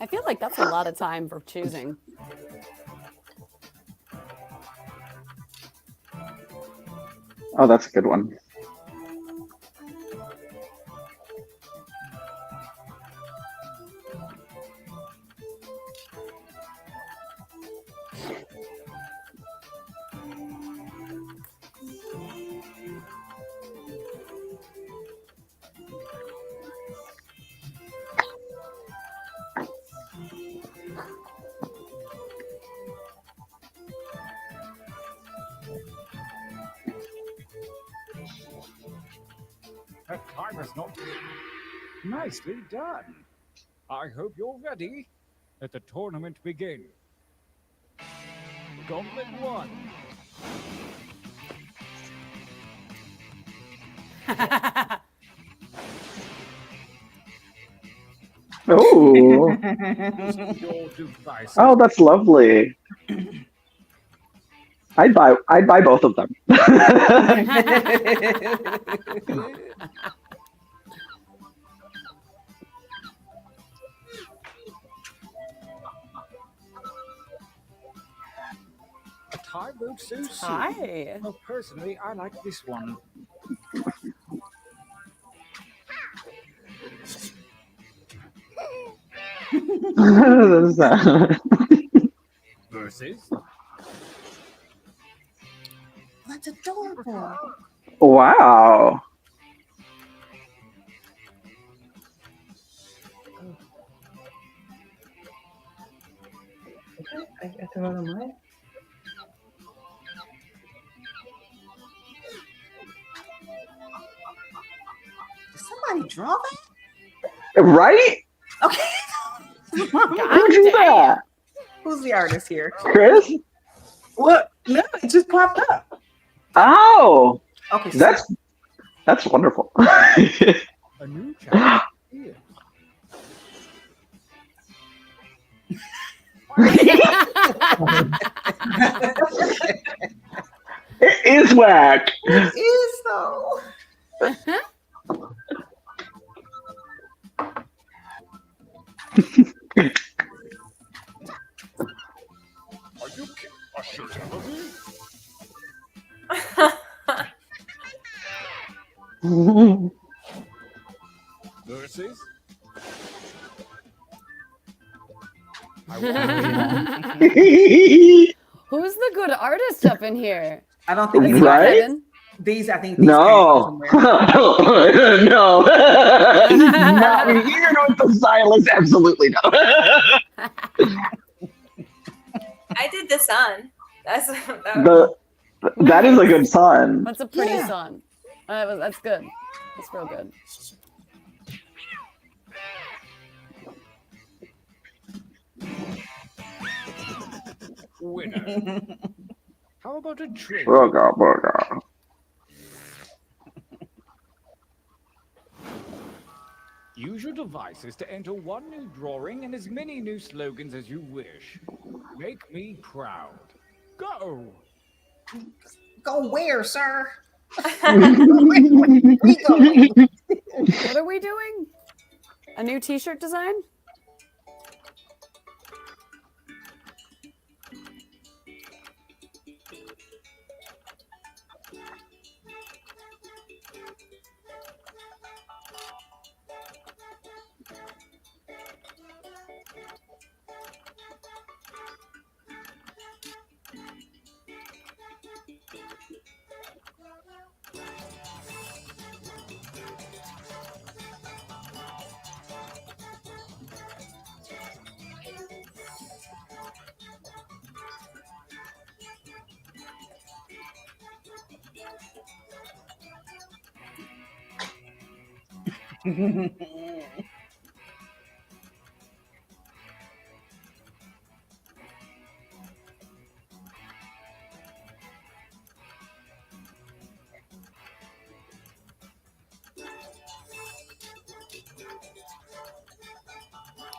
I feel like that's a lot of time for choosing. Oh, that's a good one. That timer's not... Nicely done. I hope you're ready. Let the tournament begin. Gauntlet 1. Oh. Your device. Oh, that's lovely. I'd buy both of them. A tie boat so soon. Hi. Well, personally, I like this one. Versus. That's adorable. Wow. I got to vote on mine. Did somebody draw that? Right? Okay. Who drew that? Who's the artist here? Chris? What? No, it just popped up. Oh. Okay. That's wonderful. A new chapter. Here. It is whack. It is though. Are you kidding? A shirt of me? Versus. Who's the good artist up in here? I don't think Is it Right? Kevin? these. I think these No. came from somewhere. No. Not here with the silence. Absolutely no. I did the sun. That is a good song. That's a pretty song. That's good. That's real good. Winner. How about a trade? Burger, burger. Use your devices to enter one new drawing and as many new slogans as you wish. Make me proud. Go! Go where, sir? What are we doing? A new t-shirt design?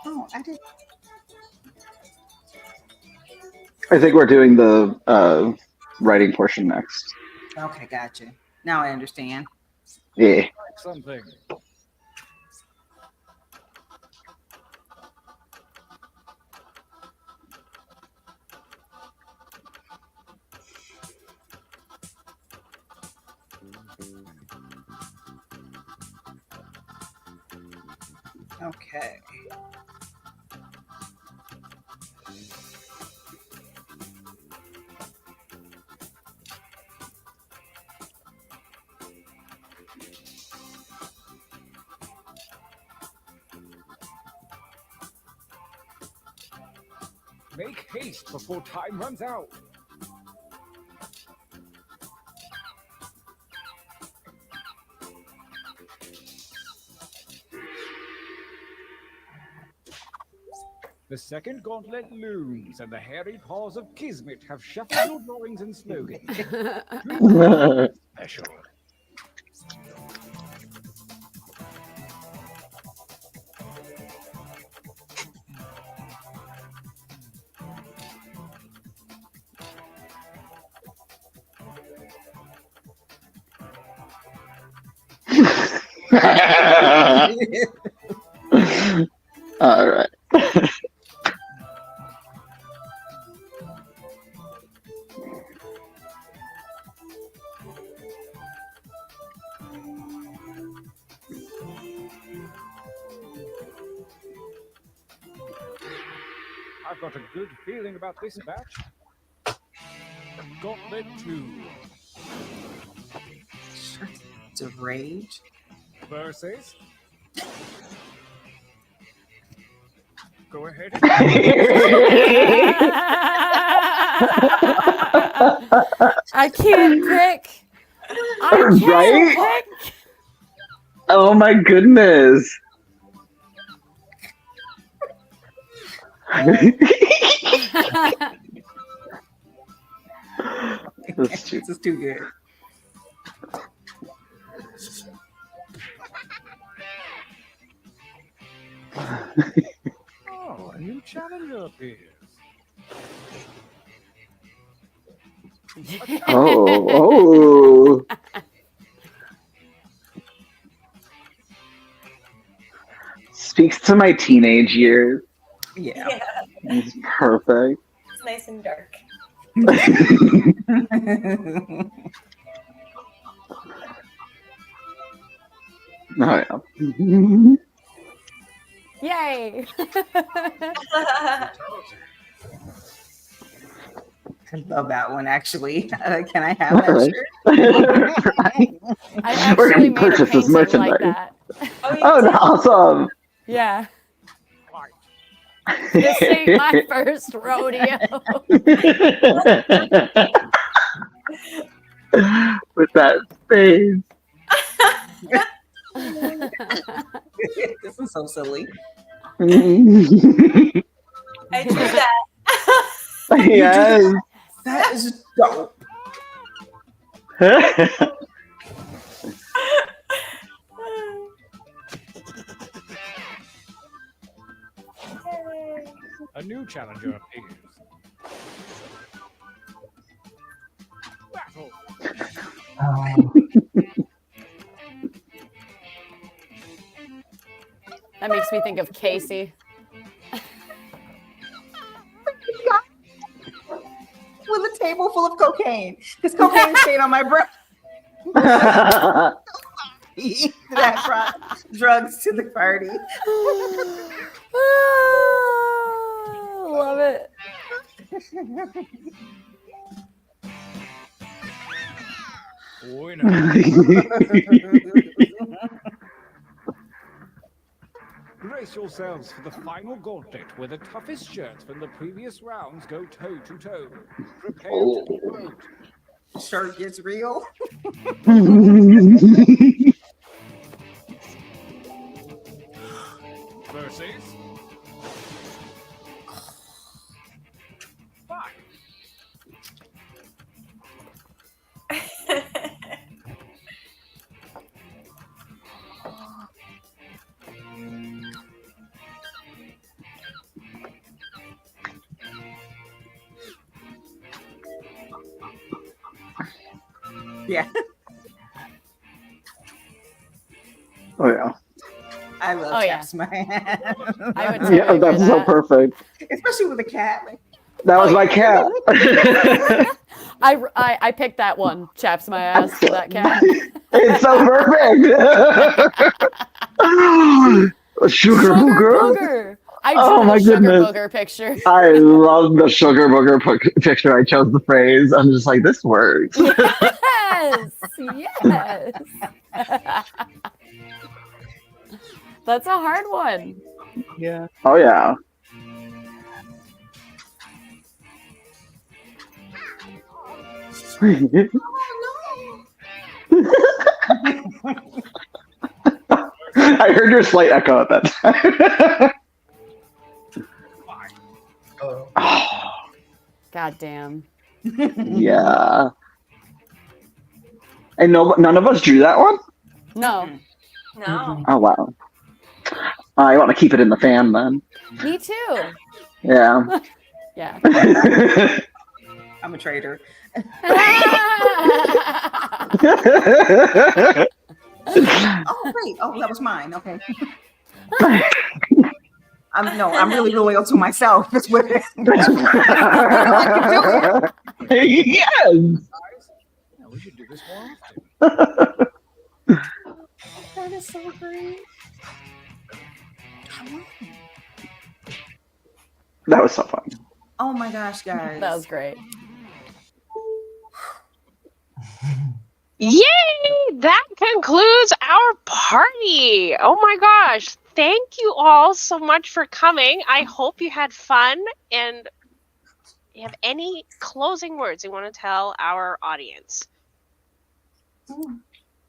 Oh, I did. I think we're doing the writing portion next. Okay, gotcha. Now I understand. Yeah. Something. Okay. Make haste before time runs out. The second gauntlet looms, and the hairy paws of Kismet have shuffled your drawings and slogans. Special. All right. I've got a good feeling about this batch. Gauntlet 2 It's a rage. versus. Go ahead. I can't pick. I can't Right? pick. Oh my goodness. That's too- This is too good. Oh, a new challenger appears. Oh. Speaks to my teenage years. Yeah. It's perfect. It's nice and dark. Oh yeah. Yay! I love that one, actually. Can I have that Alright. shirt? I We're actually gonna made a purchase this painting like merchandise. that. Oh, awesome. Yeah. This ain't my first rodeo. With that face. This is so silly. I drew that. Yes. That is dope. A new challenger appears. Battle. That makes me think of Casey. With a table full of cocaine. Because cocaine stayed on my breath. That brought drugs to the party. Love it. Brace yourselves for the final gauntlet where the toughest shirts from the previous rounds go toe to toe. Prepare to be vote. Shirt gets real. Versus. Fight. Yeah. Oh yeah. I love Oh, yeah. Chaps Man. I would totally Yeah, wear that's so that. perfect. Especially with a cat. Like, That was my cat. I picked that one. Chaps my ass for that cat. It's so perfect. Sugar booger. booger. I drew Oh the my sugar goodness. booger picture. I love the sugar booger picture. I chose the phrase. I'm just like, this works. Yes. Yes. That's a hard one. yeah. Oh yeah. I heard your slight echo at that time. God damn. Yeah. And none of us drew that one? No. No. Oh wow. I want to keep it in the fan then. Me too. Yeah. Yeah. I'm a traitor. Oh, Oh, wait. Oh, that was mine. Okay. I'm really loyal to myself. That's what it is. Yes. Yeah, we should do this more often. That is so great. That was so fun. Oh my gosh, guys. that was great. Yay! That concludes our party. Oh my gosh. Thank you all so much for coming. I hope you had fun. And you have any closing words you want to tell our audience?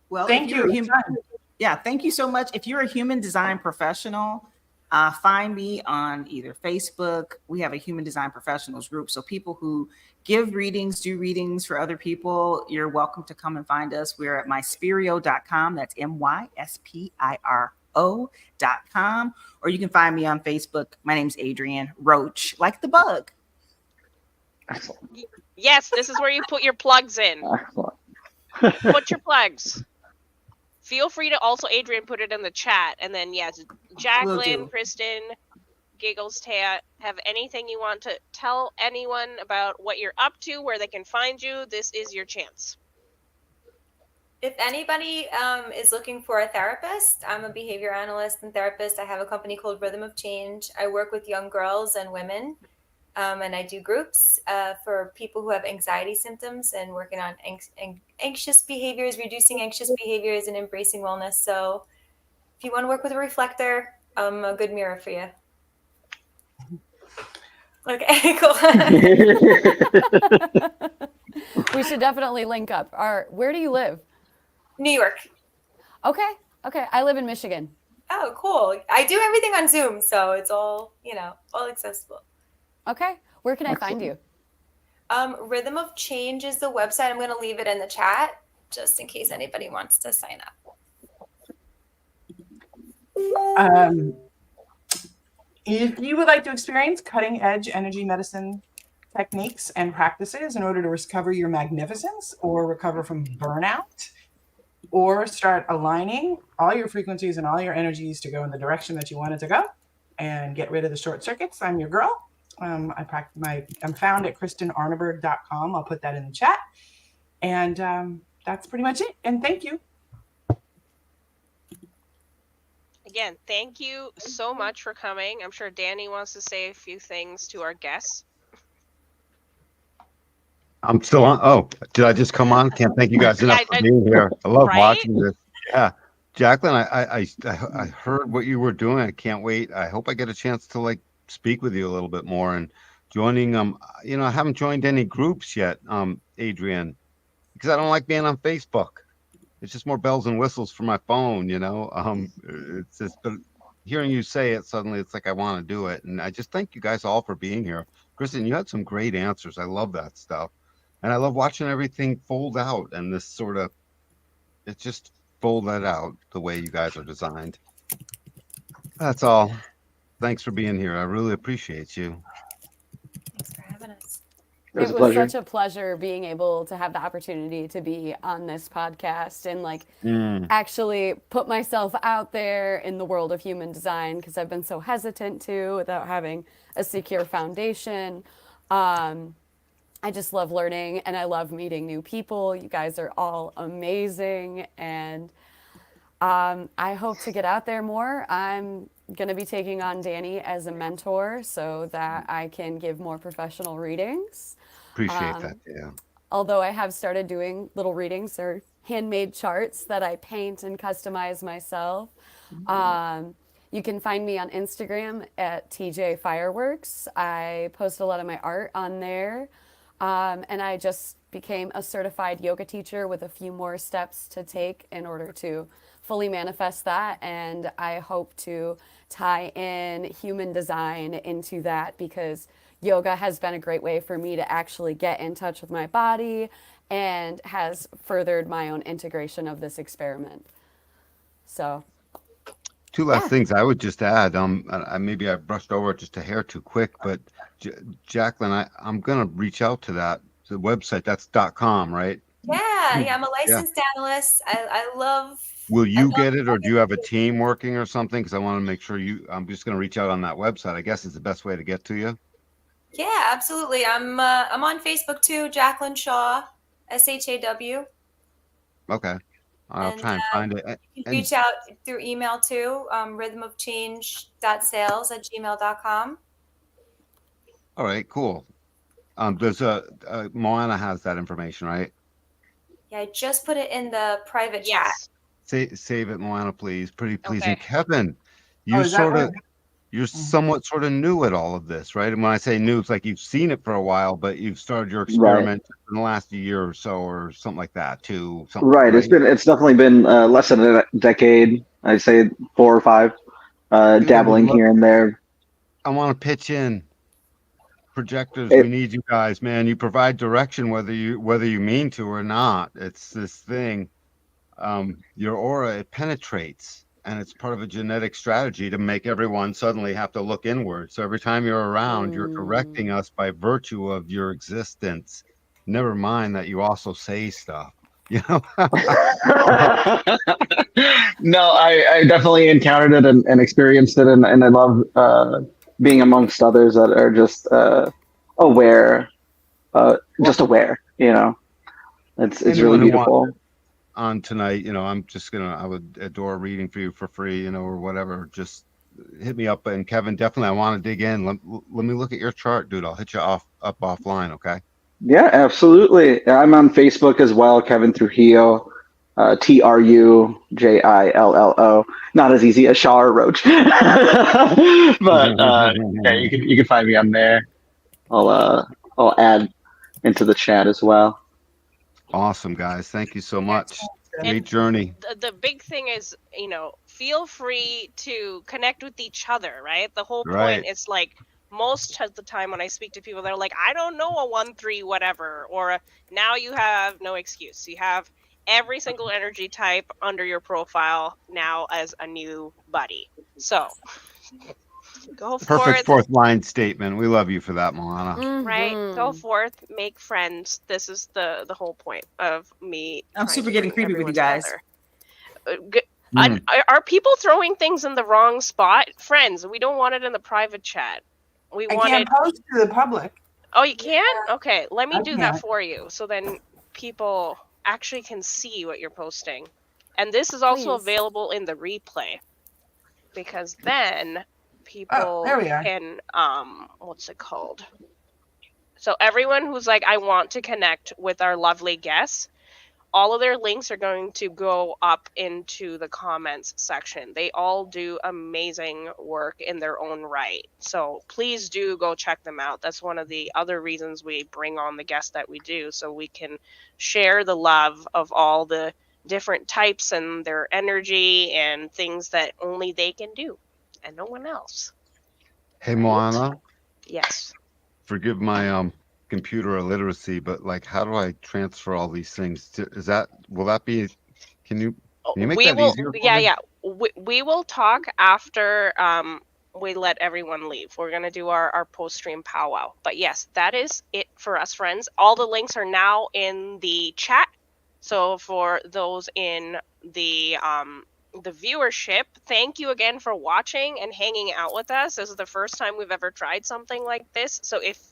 Well, Thank if you're you. a human, yeah, thank you so much. If you're a human design professional, find me on either Facebook. We have a human design professionals group. So people who give readings, do readings for other people, you're welcome to come and find us. We're at myspirio.com. That's myspiro.com. Or you can find me on Facebook. My name's Adrienne Roach, like the bug. Excellent. Yes, this is where you put your plugs in. Excellent. Put your plugs. Feel free to also, Adrian, put it in the chat. And then, yes, Jacqueline, do. Kristen, Giggles, Taya, have anything you want to tell anyone about what you're up to, where they can find you? This is your chance. If anybody is looking for a therapist, I'm a behavior analyst and therapist. I have a company called Rhythm of Change. I work with young girls and women, and I do groups for people who have anxiety symptoms and working on anxious behaviors, reducing anxious behaviors, and embracing wellness. So if you want to work with a reflector, I'm a good mirror for you. Okay, cool. We should definitely link up. Where do you live? New York. Okay. I live in Michigan. Oh, cool. I do everything on Zoom, so it's all, all accessible. Okay. Where can I find you? Rhythm of Change is the website. I'm going to leave it in the chat just in case anybody wants to sign up. If you would like to experience cutting-edge energy medicine techniques and practices in order to recover your magnificence or recover from burnout, or start aligning all your frequencies and all your energies to go in the direction that you want it to go and get rid of the short circuits, I'm your girl. I'm found at KristenArneberg.com. I'll put that in the chat. And that's pretty much it. And thank you. Again, thank you so much for coming. I'm sure Danny wants to say a few things to our guests. I'm still on. Oh, did I just come on? Can't thank you guys enough for being here. I love watching this. Yeah. Jacqueline, I heard what you were doing. I can't wait. I hope I get a chance to speak with you a little bit more and joining I haven't joined any groups yet, Adrienne, because I don't like being on Facebook. It's just more bells and whistles for my phone, it's just, but hearing you say it, suddenly it's like I want to do it. And I just thank you guys all for being here. Kristen, you had some great answers. I love that stuff. And I love watching everything fold out and this sort of, it just folded out the way you guys are designed. That's all. Thanks for being here. I really appreciate you. Thanks for having us. It was such a pleasure being able to have the opportunity to be on this podcast and actually put myself out there in the world of human design, because I've been so hesitant to without having a secure foundation. I just love learning and I love meeting new people. You guys are all amazing. And I hope to get out there more. I'm going to be taking on Danny as a mentor so that I can give more professional readings. Appreciate that. Yeah. Although I have started doing little readings or handmade charts that I paint and customize myself. You can find me on Instagram at TJ Fireworks. I post a lot of my art on there. And I just became a certified yoga teacher with a few more steps to take in order to fully manifest that. And I hope to tie in human design into that, because yoga has been a great way for me to actually get in touch with my body and has furthered my own integration of this experiment. So two last things I would just add. Maybe I brushed over it just a hair too quick, but Jacqueline, I'm gonna reach out to the website. That's .com, right? Yeah, I'm a licensed analyst. I love. Will you get it, or do you have a team working or something? Because I want to make sure I'm just gonna reach out on that website. I guess is the best way to get to you. Yeah, absolutely. I'm on Facebook too, Jacqueline Shaw, SHAW. Okay. I'll try and find it. You can reach out through email too, rhythmofchange.sales@gmail.com. All right, cool. There's Moana has that information, right? Yeah, I just put it in the private chat. Save it, Moana, please. Pretty please. Okay. And Kevin, you're somewhat sort of new at all of this, right? And when I say new, it's like you've seen it for a while, but you've started your experiment in the last year or so, or something like that, too. Right. It's definitely been less than a decade. I'd say 4 or 5, dabbling here and there. I want to pitch in. Projectors, we need you guys, man. You provide direction whether you mean to or not. It's this thing. Your aura, it penetrates. And it's part of a genetic strategy to make everyone suddenly have to look inward. So every time you're around, you're correcting us by virtue of your existence. Never mind that you also say stuff, No, I definitely encountered it and experienced it. And I love being amongst others that are just aware, It's really beautiful. on tonight, I'm just I would adore reading for you for free, or whatever. Just hit me up. And Kevin, definitely, I want to dig in. Let me look at your chart, dude. I'll hit you up offline. Okay. Yeah, absolutely. I'm on Facebook as well, Kevin Trujillo, Trujillo. Not as easy as Shaw or Roach, but yeah, you can find me on there. I'll add into the chat as well. Awesome, guys. Thank you so much. Great And journey. the big thing is, feel free to connect with each other, right? The whole Right. point is like most of the time when I speak to people, they're like, I don't know a 1-3 whatever, or now you have no excuse. You have every single energy type under your profile now as a new buddy. So go Perfect forth, fourth line statement. We love you for that, Milana. right? Go Mhm. forth, make friends. This is the whole point of me. I'm trying super to getting bring creepy with you everyone guys. together. And are people throwing things in the wrong spot? Friends, we don't want it in the private chat. We I want can't it. post to the public. Oh, you can? Okay, let me I do that can't. for you, so then people actually can see what you're posting. And this is also Please. available in the replay, because then people there we are. can what's it called? So everyone who's like, I want to connect with our lovely guests, all of their links are going to go up into the comments section. They all do amazing work in their own right. So please do go check them out. That's one of the other reasons we bring on the guests that we do, so we can share the love of all the different types and their energy and things that only they can do and no one else. Hey, Moana, Yes. forgive my computer illiteracy, but like, how do I transfer all these things? Will that be? Can you make We that will, easier? For yeah, me? yeah. We will talk after we let everyone leave. We're gonna do our post-stream powwow. But yes, that is it for us, friends. All the links are now in the chat. So for those in the viewership, thank you again for watching and hanging out with us. This is the first time we've ever tried something like this. So if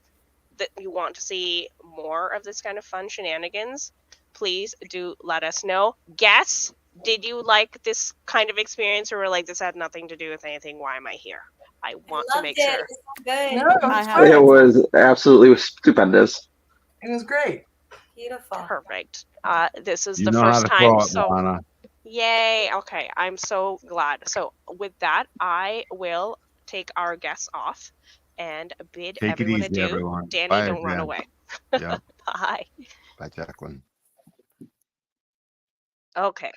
that you want to see more of this kind of fun shenanigans, please do let us know. Guess, did you like this kind of experience, or were like, this had nothing to do with anything? Why am I here? I want to make sure. It was good. No, it was I fun. It was absolutely stupendous. It was great. Beautiful. Perfect. This is You the know how first to time, throw it, so Moana. yay. Okay, I'm so glad. So with that, I will take our guests off and bid Take it everyone easy, adieu. everyone. Danny, Bye, don't run Jen. away. Yeah. Bye. Bye, Jacqueline. Okay.